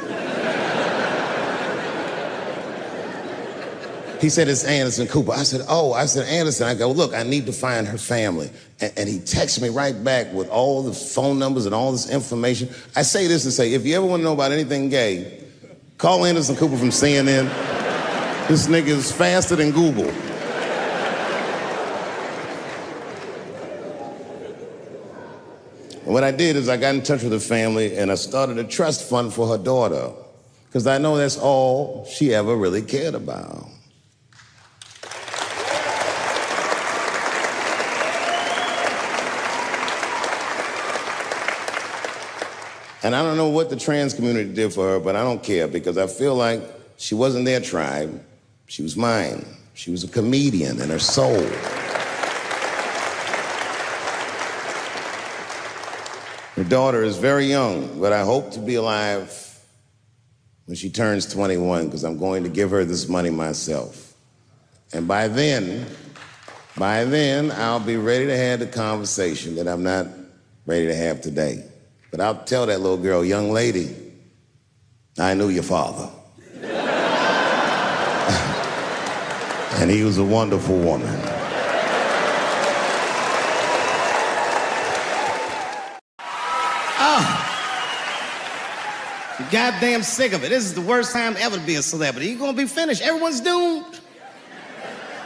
He said, it's Anderson Cooper. I said, oh, Anderson. I go, look, I need to find her family. And he texted me right back with all the phone numbers and all this information. I say this to say, if you ever want to know about anything gay, call Anderson Cooper from CNN. This nigga is faster than Google. And what I did is I got in touch with her family and I started a trust fund for her daughter, because I know that's all she ever really cared about. And I don't know what the trans community did for her, but I don't care, because I feel like she wasn't their tribe, she was mine. She was a comedian in her soul. Her daughter is very young, but I hope to be alive when she turns 21, because I'm going to give her this money myself. And by then, I'll be ready to have the conversation that I'm not ready to have today. But I'll tell that little girl, young lady, I knew your father. And he was a wonderful woman. Oh. I'm goddamn sick of it. This is the worst time ever to be a celebrity. You're gonna be finished. Everyone's doomed.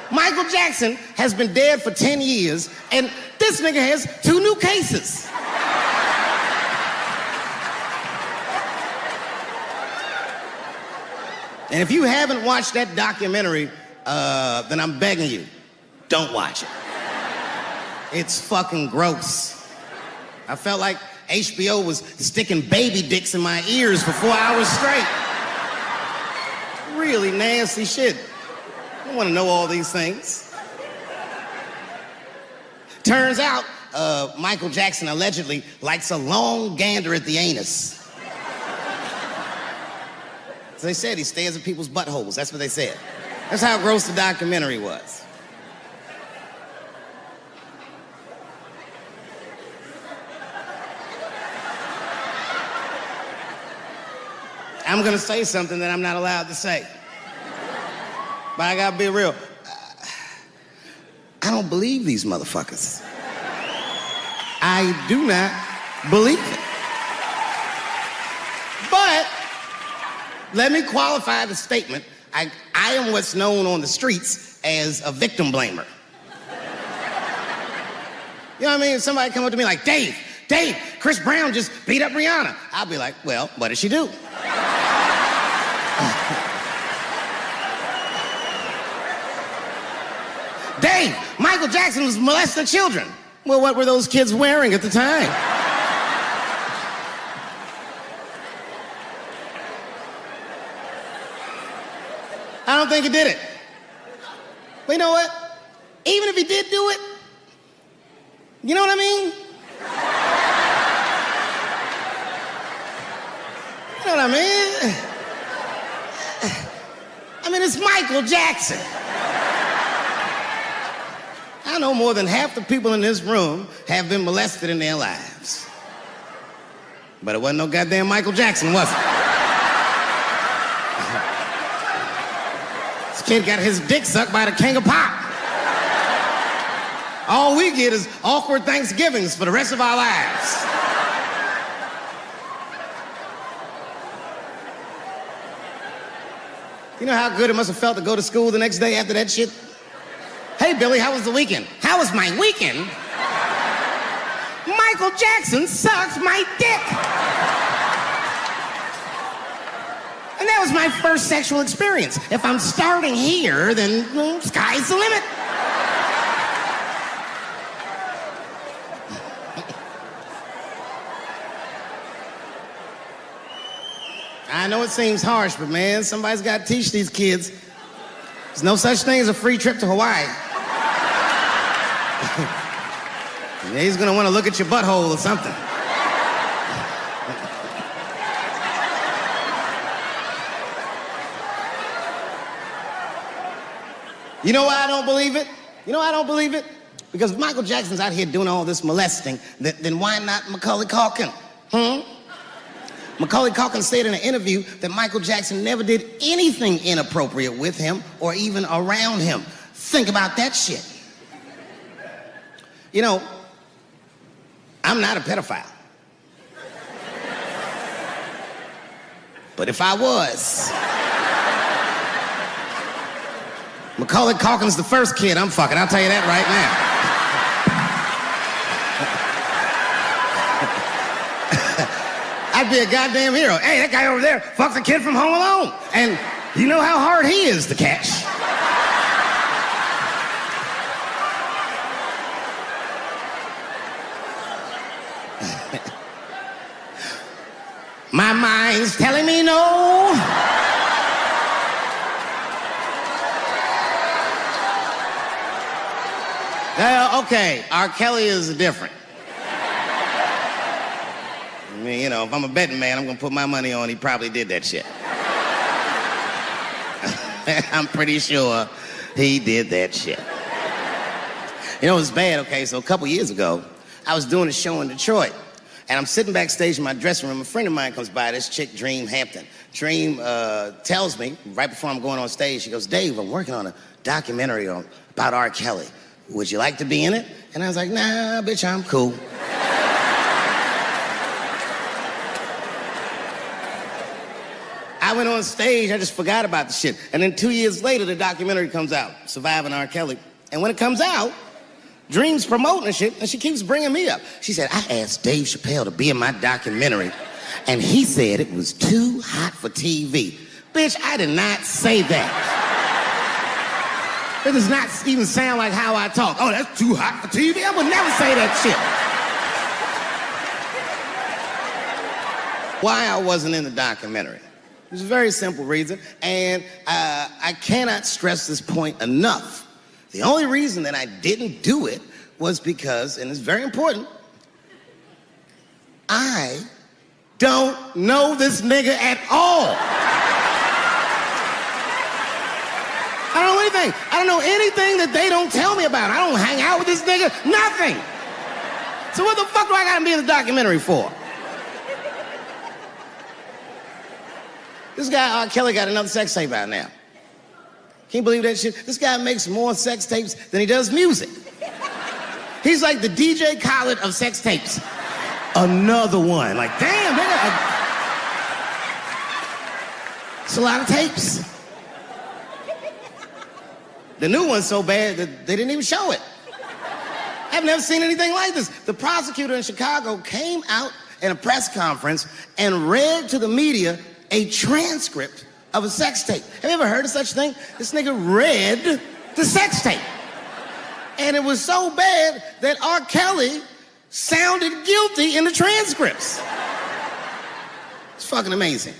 Michael Jackson has been dead for 10 years, and this nigga has 2 new cases. And if you haven't watched that documentary, then I'm begging you, don't watch it. It's fucking gross. I felt like HBO was sticking baby dicks in my ears for 4 hours straight. Really nasty shit. I don't want to know all these things. Turns out, Michael Jackson allegedly likes a long gander at the anus. So they said he stares at people's buttholes. That's what they said. That's how gross the documentary was. I'm gonna say something that I'm not allowed to say. But I gotta be real. I don't believe these motherfuckers. I do not believe it. But let me qualify the statement. I am what's known on the streets as a victim blamer. You know what I mean? If somebody come up to me like, Dave, Chris Brown just beat up Rihanna. I'll be like, well, what did she do? Dave, Michael Jackson was molesting children. Well, what were those kids wearing at the time? I don't think he did it. But you know what? Even if he did do it, you know what I mean? You know what I mean? I mean, it's Michael Jackson. I know more than half the people in this room have been molested in their lives. But it wasn't no goddamn Michael Jackson, was it? This kid got his dick sucked by the king of pop. All we get is awkward Thanksgivings for the rest of our lives. You know how good it must have felt to go to school the next day after that shit? Hey, Billy, how was the weekend? How was my weekend? Michael Jackson sucks my dick. And that was my first sexual experience. If I'm starting here, then well, sky's the limit. I know it seems harsh, but man, somebody's got to teach these kids. There's no such thing as a free trip to Hawaii. He's gonna want to look at your butthole or something. You know why I don't believe it? You know why I don't believe it? Because if Michael Jackson's out here doing all this molesting, then why not Macaulay Culkin? Macaulay Culkin said in an interview that Michael Jackson never did anything inappropriate with him or even around him. Think about that shit. You know, I'm not a pedophile. But if I was, Macaulay Culkin's the first kid I'm fucking, I'll tell you that right now. I'd be a goddamn hero. Hey, that guy over there fucks a kid from Home Alone. And you know how hard he is to catch. My mind's telling me no. Okay, R. Kelly is different. I mean, you know, if I'm a betting man, I'm gonna put my money on he probably did that shit. I'm pretty sure he did that shit. You know, it was bad, okay? So a couple years ago, I was doing a show in Detroit, and I'm sitting backstage in my dressing room. A friend of mine comes by, this chick, Dream Hampton. Dream tells me, right before I'm going on stage, she goes, Dave, I'm working on a documentary about R. Kelly. Would you like to be in it? And I was like, nah, bitch, I'm cool. I went on stage, I just forgot about the shit. And then 2 years later, the documentary comes out, Surviving R. Kelly. And when it comes out, Dream's promoting the shit, and she keeps bringing me up. She said, I asked Dave Chappelle to be in my documentary, and he said it was too hot for TV. Bitch, I did not say that. It does not even sound like how I talk. Oh, that's too hot for TV? I would never say that shit. Why I wasn't in the documentary? There's a very simple reason, and I cannot stress this point enough. The only reason that I didn't do it was because, and it's very important, I don't know this nigga at all. I don't know anything. I don't know anything that they don't tell me about. I don't hang out with this nigga, nothing. So what the fuck do I gotta be in the documentary for? This guy, R. Kelly, got another sex tape out now. Can you believe that shit? This guy makes more sex tapes than he does music. He's like the DJ Khaled of sex tapes. Another one. Like, damn, nigga. It's a lot of tapes. The new one's so bad that they didn't even show it. I've never seen anything like this. The prosecutor in Chicago came out in a press conference and read to the media a transcript of a sex tape. Have you ever heard of such a thing? This nigga read the sex tape. And it was so bad that R. Kelly sounded guilty in the transcripts. It's fucking amazing.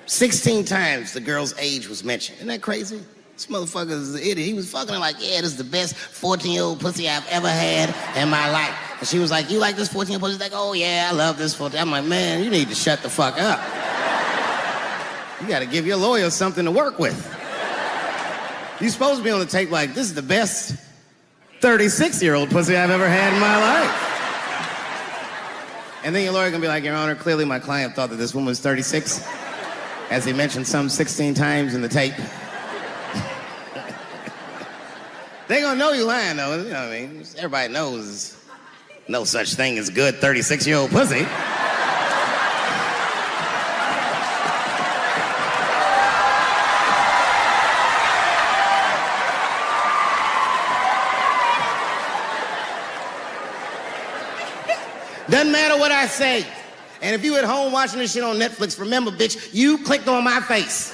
16 times the girl's age was mentioned. Isn't that crazy? This motherfucker is an idiot. He was fucking her like, yeah, this is the best 14-year-old pussy I've ever had in my life. And she was like, you like this 14-year-old pussy? He's like, oh yeah, I love this 14. I'm like, man, you need to shut the fuck up. You gotta give your lawyer something to work with. You're supposed to be on the tape like, this is the best 36-year-old pussy I've ever had in my life. And then your lawyer gonna be like, Your Honor, clearly my client thought that this woman was 36, as he mentioned some 16 times in the tape. They gonna know you lying though, you know what I mean? Everybody knows no such thing as good 36-year-old pussy. Doesn't matter what I say. And if you at home watching this shit on Netflix, remember, bitch, you clicked on my face.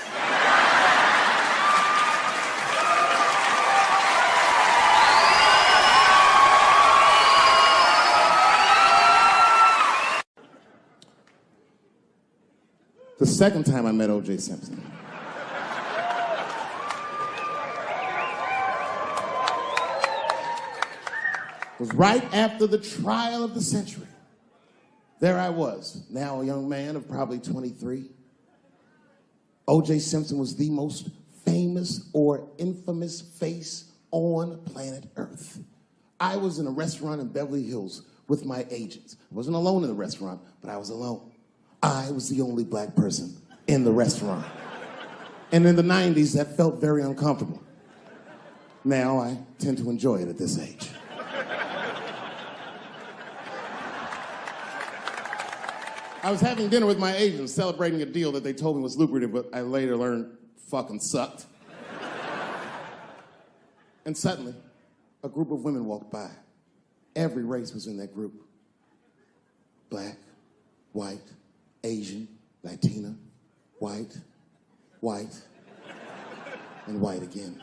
The second time I met O.J. Simpson. Was right after the trial of the century. There I was, now a young man of probably 23. O.J. Simpson was the most famous or infamous face on planet Earth. I was in a restaurant in Beverly Hills with my agents. I wasn't alone in the restaurant, but I was alone. I was the only black person in the restaurant. And in the 90s, that felt very uncomfortable. Now I tend to enjoy it at this age. I was having dinner with my agents, celebrating a deal that they told me was lucrative, but I later learned fucking sucked. And suddenly, a group of women walked by. Every race was in that group. Black, white, Asian, Latina, white, and white again.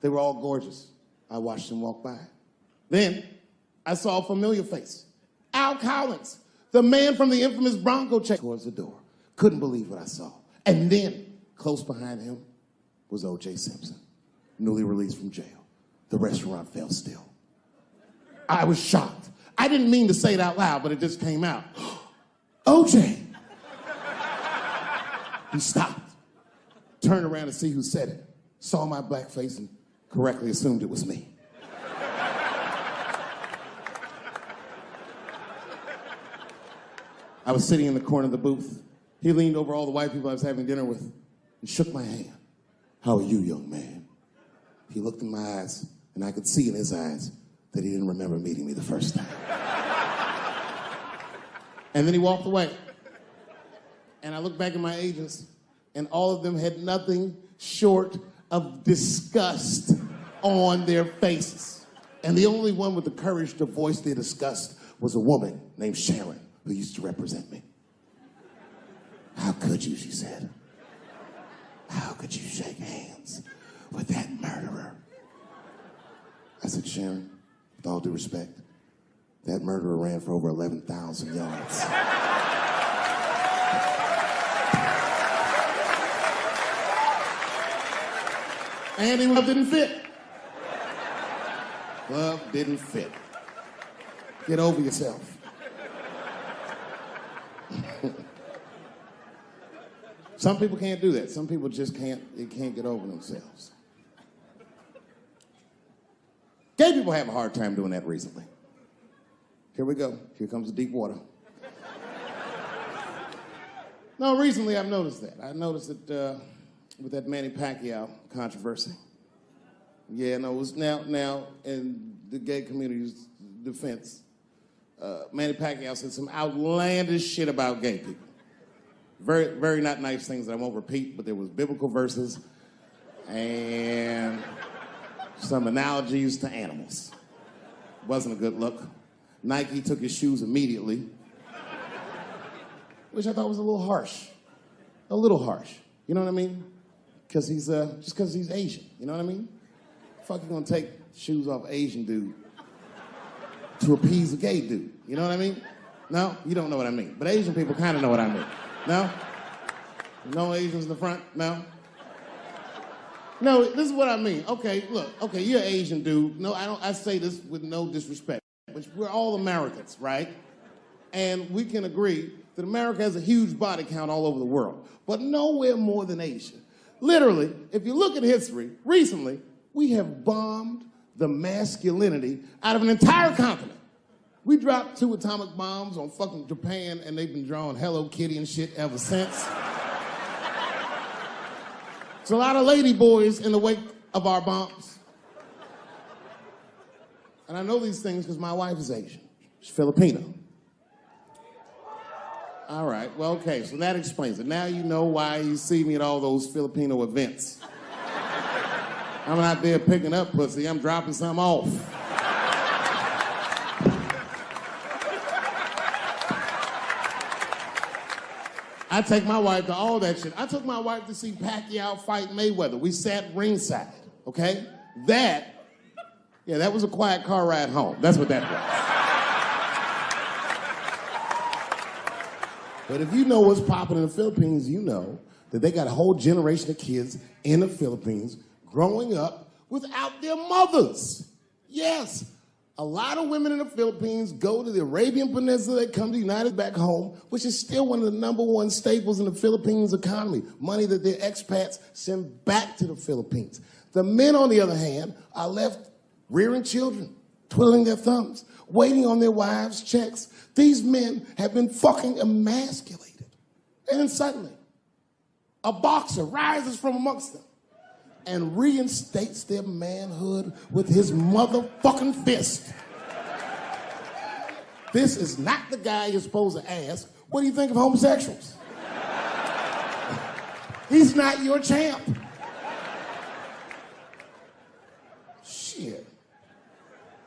They were all gorgeous. I watched them walk by. Then, I saw a familiar face. Al Collins, the man from the infamous Bronco check, towards the door. Couldn't believe what I saw. And then, close behind him, was O.J. Simpson, newly released from jail. The restaurant fell still. I was shocked. I didn't mean to say it out loud, but it just came out. O.J. He stopped. turned around to see who said it, saw my black face, and correctly assumed it was me. I was sitting in the corner of the booth. He leaned over all the white people I was having dinner with and shook my hand. "How are you, young man?" He looked in my eyes, and I could see in his eyes that he didn't remember meeting me the first time. And then he walked away. And I looked back at my agents, and all of them had nothing short of disgust on their faces. And the only one with the courage to voice their disgust was a woman named Sharon, who used to represent me. "How could you," she said. "How could you shake hands with that murderer?" I said, "Sharon, with all due respect, that murderer ran for over 11,000 yards. And he didn't fit. Glove didn't fit. Get over yourself." Some people can't do that. Some people just can't get over themselves. Gay people have a hard time doing that recently. Here we go. Here comes the deep water. No, recently I've noticed that. I noticed it with that Manny Pacquiao controversy. Yeah, no, it was now in the gay community's defense, Manny Pacquiao said some outlandish shit about gay people. Very, very not nice things that I won't repeat, but there was biblical verses and some analogies to animals. Wasn't a good look. Nike took his shoes immediately, which I thought was a little harsh. A little harsh. You know what I mean? Because he's, just because he's Asian. You know what I mean? Fuck, you gonna take shoes off Asian dude to appease a gay dude. You know what I mean? No? You don't know what I mean. But Asian people kind of know what I mean. No? No Asians in the front? No? No, this is what I mean. Okay, look. Okay, you're an Asian dude. No, I say this with no disrespect. But we're all Americans, right? And we can agree that America has a huge body count all over the world, but nowhere more than Asia. Literally, if you look at history, recently, we have bombed the masculinity out of an entire continent. We dropped 2 atomic bombs on fucking Japan, and they've been drawing Hello Kitty and shit ever since. There's a lot of lady boys in the wake of our bombs. And I know these things because my wife is Asian. She's Filipino. All right, well, okay, so that explains it. Now you know why you see me at all those Filipino events. I'm not there picking up pussy, I'm dropping some off. I take my wife to all that shit. I took my wife to see Pacquiao fight Mayweather. We sat ringside, okay? That was a quiet car ride home. That's what that was. But if you know what's popping in the Philippines, you know that they got a whole generation of kids in the Philippines growing up without their mothers. Yes, a lot of women in the Philippines go to the Arabian Peninsula, they come to the United back home, which is still one of the #1 staples in the Philippines economy, money that their expats send back to the Philippines. The men, on the other hand, are left rearing children, twiddling their thumbs, waiting on their wives' checks. These men have been fucking emasculated. And then suddenly, a boxer rises from amongst them and reinstates their manhood with his motherfucking fist. This is not the guy you're supposed to ask, what do you think of homosexuals? He's not your champ. Shit.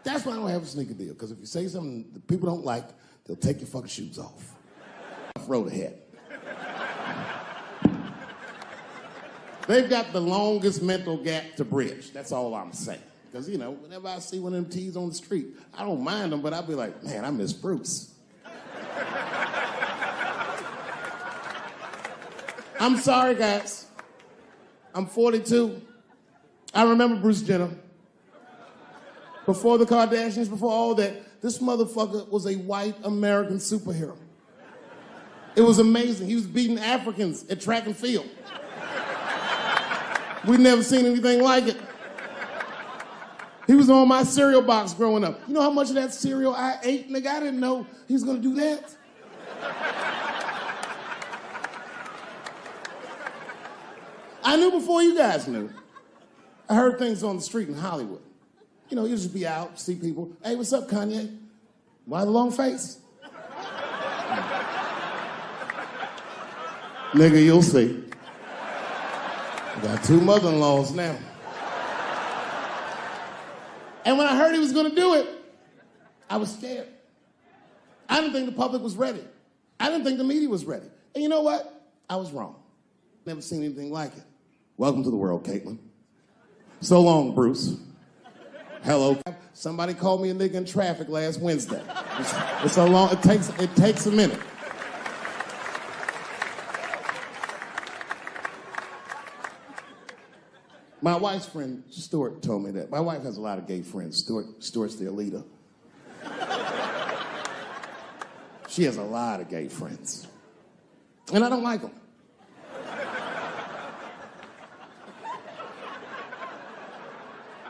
That's why I don't have a sneaker deal, because if you say something that people don't like, they'll take your fucking shoes off. Road ahead. They've got the longest mental gap to bridge. That's all I'm saying. Because, you know, whenever I see one of them T's on the street, I don't mind them, but I'll be like, man, I miss Bruce. I'm sorry, guys. I'm 42. I remember Bruce Jenner. Before the Kardashians, before all that, this motherfucker was a white American superhero. It was amazing. He was beating Africans at track and field. We'd never seen anything like it. He was on my cereal box growing up. You know how much of that cereal I ate, nigga? I didn't know he was gonna do that. I knew before you guys knew. I heard things on the street in Hollywood. You know, you just be out, see people. Hey, what's up, Kanye? Why the long face? Nigga, you'll see. I got 2 mother-in-laws now. And when I heard he was gonna do it, I was scared. I didn't think the public was ready. I didn't think the media was ready. And you know what? I was wrong. Never seen anything like it. Welcome to the world, Caitlin. So long, Bruce. Hello. Somebody called me a nigga in traffic last Wednesday. It's so long, it takes a minute. My wife's friend, Stuart, told me that. My wife has a lot of gay friends. Stuart's their leader. She has a lot of gay friends. And I don't like them.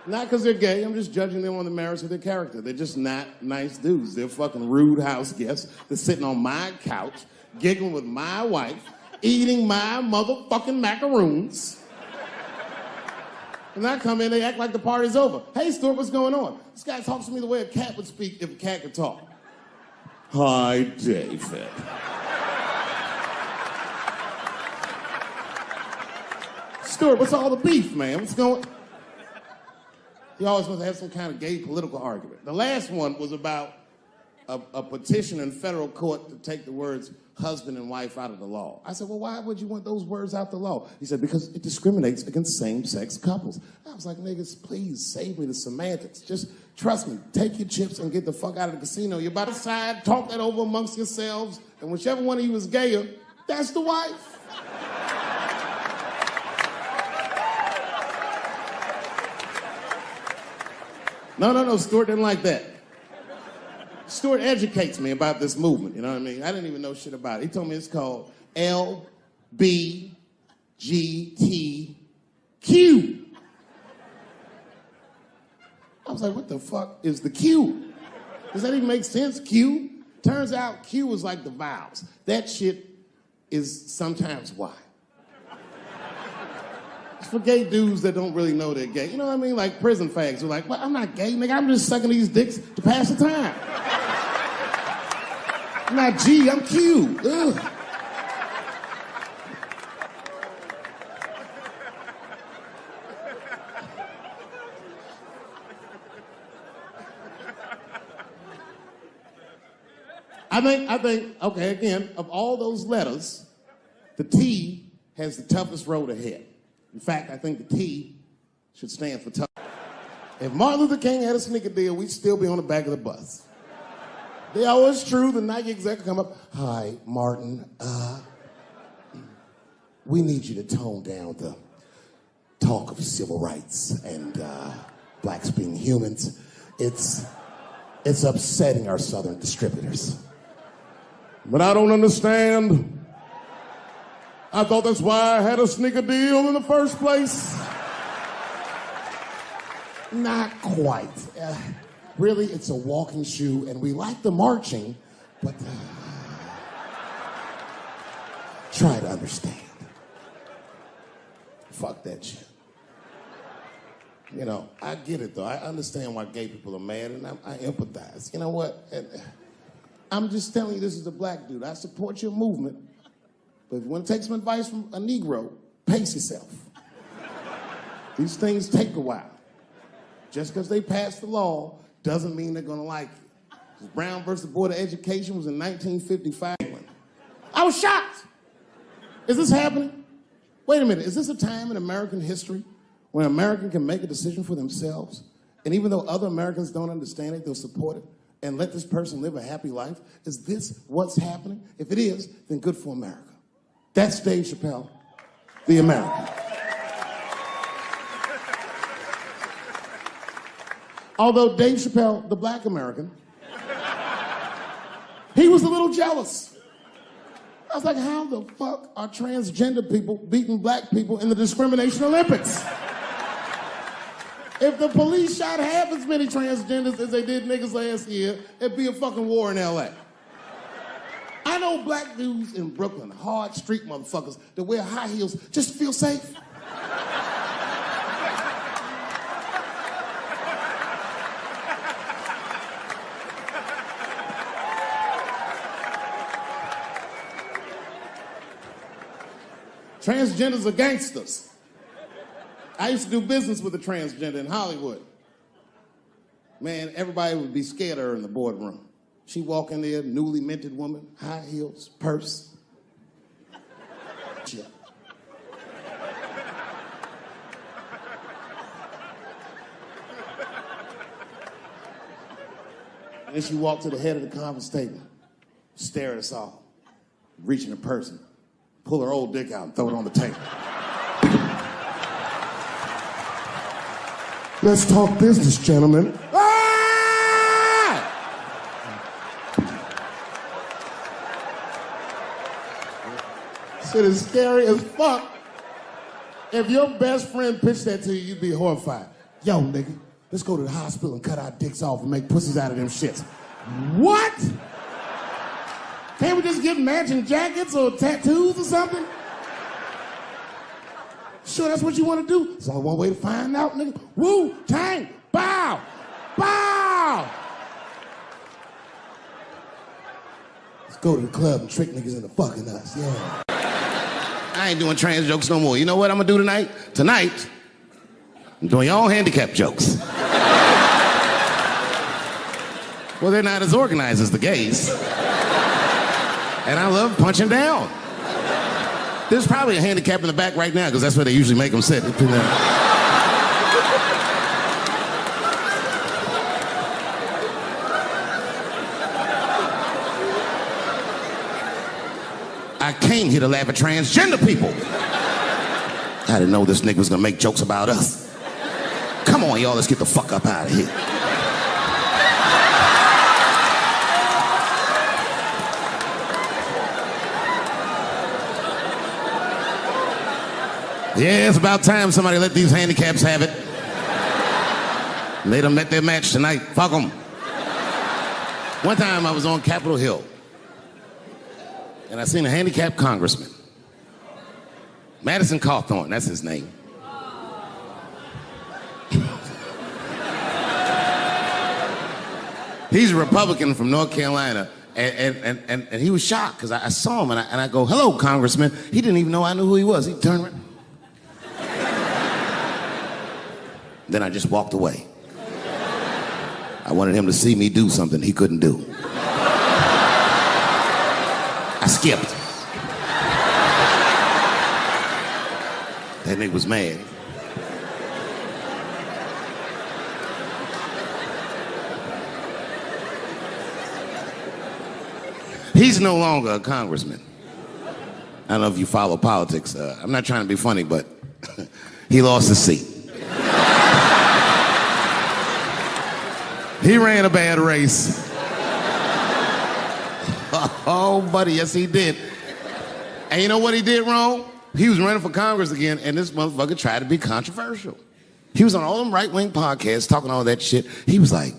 Not because they're gay, I'm just judging them on the merits of their character. They're just not nice dudes. They're fucking rude house guests. They're sitting on my couch, giggling with my wife, eating my motherfucking macaroons. And I come in, they act like the party's over. Hey, Stuart, what's going on? This guy talks to me the way a cat would speak if a cat could talk. Hi, David. Stuart, what's all the beef, man? What's going on? He always wants to have some kind of gay political argument. The last one was about a petition in federal court to take the words husband and wife out of the law. I said, well, why would you want those words out the law? He said, because it discriminates against same-sex couples. I was like, niggas, please save me the semantics. Just trust me, take your chips and get the fuck out of the casino. You're about to side, talk that over amongst yourselves, and whichever one of you is gayer, that's the wife. No, Stuart didn't like that. Stuart educates me about this movement, you know what I mean? I didn't even know shit about it. He told me it's called LBGTQ. I was like, what the fuck is the Q? Does that even make sense, Q? Turns out Q is like the vowels. That shit is sometimes Y. It's for gay dudes that don't really know they're gay. You know what I mean? Like prison fags who are like, well, I'm not gay, nigga. I'm just sucking these dicks to pass the time. I'm not G, I'm Q. Ugh. I think, okay, again, of all those letters, the T has the toughest road ahead. In fact, I think the T should stand for tough. If Martin Luther King had a sneaker deal, we'd still be on the back of the bus. They always true, the Nike exec come up, hi, Martin, we need you to tone down the talk of civil rights and blacks being humans. It's upsetting our southern distributors. But I don't understand. I thought that's why I had a sneaker deal in the first place. Not quite. Really, it's a walking shoe, and we like the marching, but try to understand. Fuck that shit. You know, I get it, though. I understand why gay people are mad, and I empathize. You know what? I'm just telling you this as a black dude. I support your movement, but if you want to take some advice from a Negro, pace yourself. These things take a while. Just because they passed the law doesn't mean they're going to like it. Brown versus the Board of Education was in 1955. I was shocked. Is this happening? Wait a minute. Is this a time in American history when an American can make a decision for themselves, and even though other Americans don't understand it, they'll support it and let this person live a happy life? Is this what's happening? If it is, then good for America. That's Dave Chappelle, the American. Although Dave Chappelle, the black American, he was a little jealous. I was like, how the fuck are transgender people beating black people in the discrimination Olympics? If the police shot half as many transgenders as they did niggas last year, it'd be a fucking war in LA. I know black dudes in Brooklyn, hard street motherfuckers that wear high heels just to feel safe. Transgenders are gangsters. I used to do business with a transgender in Hollywood. Man, everybody would be scared of her in the boardroom. She walk in there, newly minted woman, high heels, purse. Yeah. And then she walked to the head of the conference table, stare at us all, reach in her purse, and pull her old dick out and throw it on the table. Let's talk business, gentlemen. Ah! Shit is scary as fuck. If your best friend pitched that to you, you'd be horrified. Yo, nigga, let's go to the hospital and cut our dicks off and make pussies out of them shits. What? Can't we just get matching jackets or tattoos or something? Sure, that's what you want to do? There's only one way to find out, nigga. Wu-Tang, bow, bow. Let's go to the club and trick niggas into fucking us, yeah. I ain't doing trans jokes no more. You know what I'm gonna do tonight? Tonight, I'm doing your own handicap jokes. Well, they're not as organized as the gays. And I love punching down. There's probably a handicap in the back right now, because that's where they usually make them sit. I came here to laugh at transgender people. I didn't know this nigga was gonna make jokes about us. Come on, y'all, let's get the fuck up out of here. Yeah, it's about time somebody let these handicaps have it. They done met their match tonight. Fuck them. One time I was on Capitol Hill, and I seen a handicapped congressman. Madison Cawthorn, that's his name. He's a Republican from North Carolina, and he was shocked, because I saw him, and I go, hello, Congressman. He didn't even know I knew who he was. He turned around. Then I just walked away. I wanted him to see me do something he couldn't do. I skipped. That nigga was mad. He's no longer a congressman. I don't know if you follow politics. I'm not trying to be funny, but he lost his seat. He ran a bad race. Oh, buddy, yes, he did. And you know what he did wrong? He was running for Congress again, and this motherfucker tried to be controversial. He was on all them right-wing podcasts talking all that shit. He was like,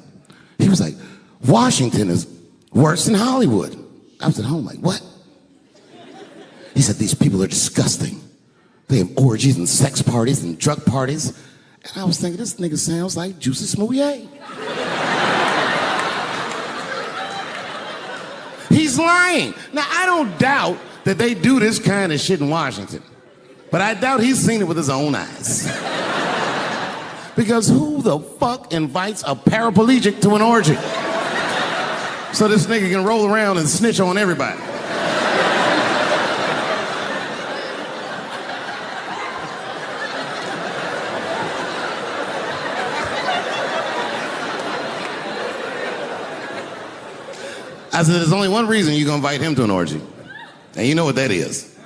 Washington is worse than Hollywood. I was at home like, what? He said, these people are disgusting. They have orgies and sex parties and drug parties. And I was thinking, this nigga sounds like Juicy Smouye. He's lying. Now, I don't doubt that they do this kind of shit in Washington, but I doubt he's seen it with his own eyes. Because who the fuck invites a paraplegic to an orgy? So this nigga can roll around and snitch on everybody. I said, there's only one reason you're gonna invite him to an orgy. And you know what that is.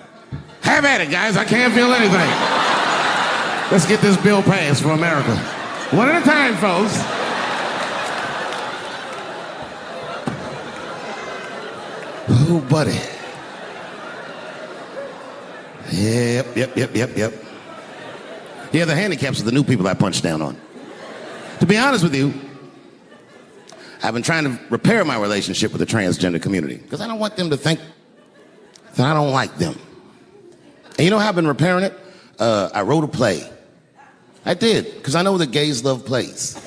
Have at it, guys. I can't feel anything. Let's get this bill passed for America. One at a time, folks. Oh, buddy. Yep. Yeah, the handicaps are the new people I punch down on. To be honest with you, I've been trying to repair my relationship with the transgender community because I don't want them to think that I don't like them. And you know how I've been repairing it? I wrote a play. I did, because I know that gays love plays.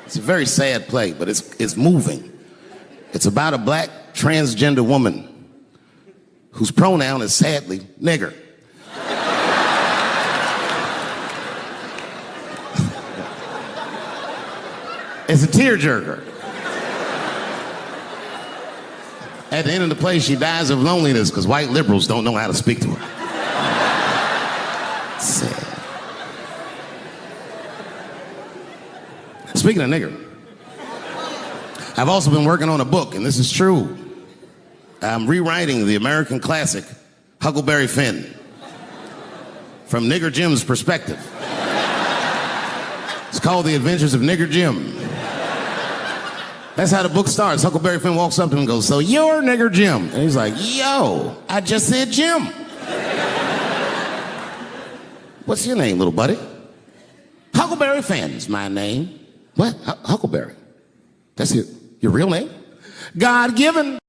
It's a very sad play, but it's moving. It's about a black transgender woman whose pronoun is sadly nigger. It's a tearjerker. At the end of the play, she dies of loneliness because white liberals don't know how to speak to her. Sad. Speaking of nigger, I've also been working on a book, and this is true. I'm rewriting the American classic, Huckleberry Finn, from Nigger Jim's perspective. It's called The Adventures of Nigger Jim. That's how the book starts. Huckleberry Finn walks up to him and goes, "So you're Nigger Jim?" And he's like, "Yo, I just said Jim." "What's your name, little buddy?" "Huckleberry Finn's my name." "What? Huckleberry? That's your real name?" "God-given."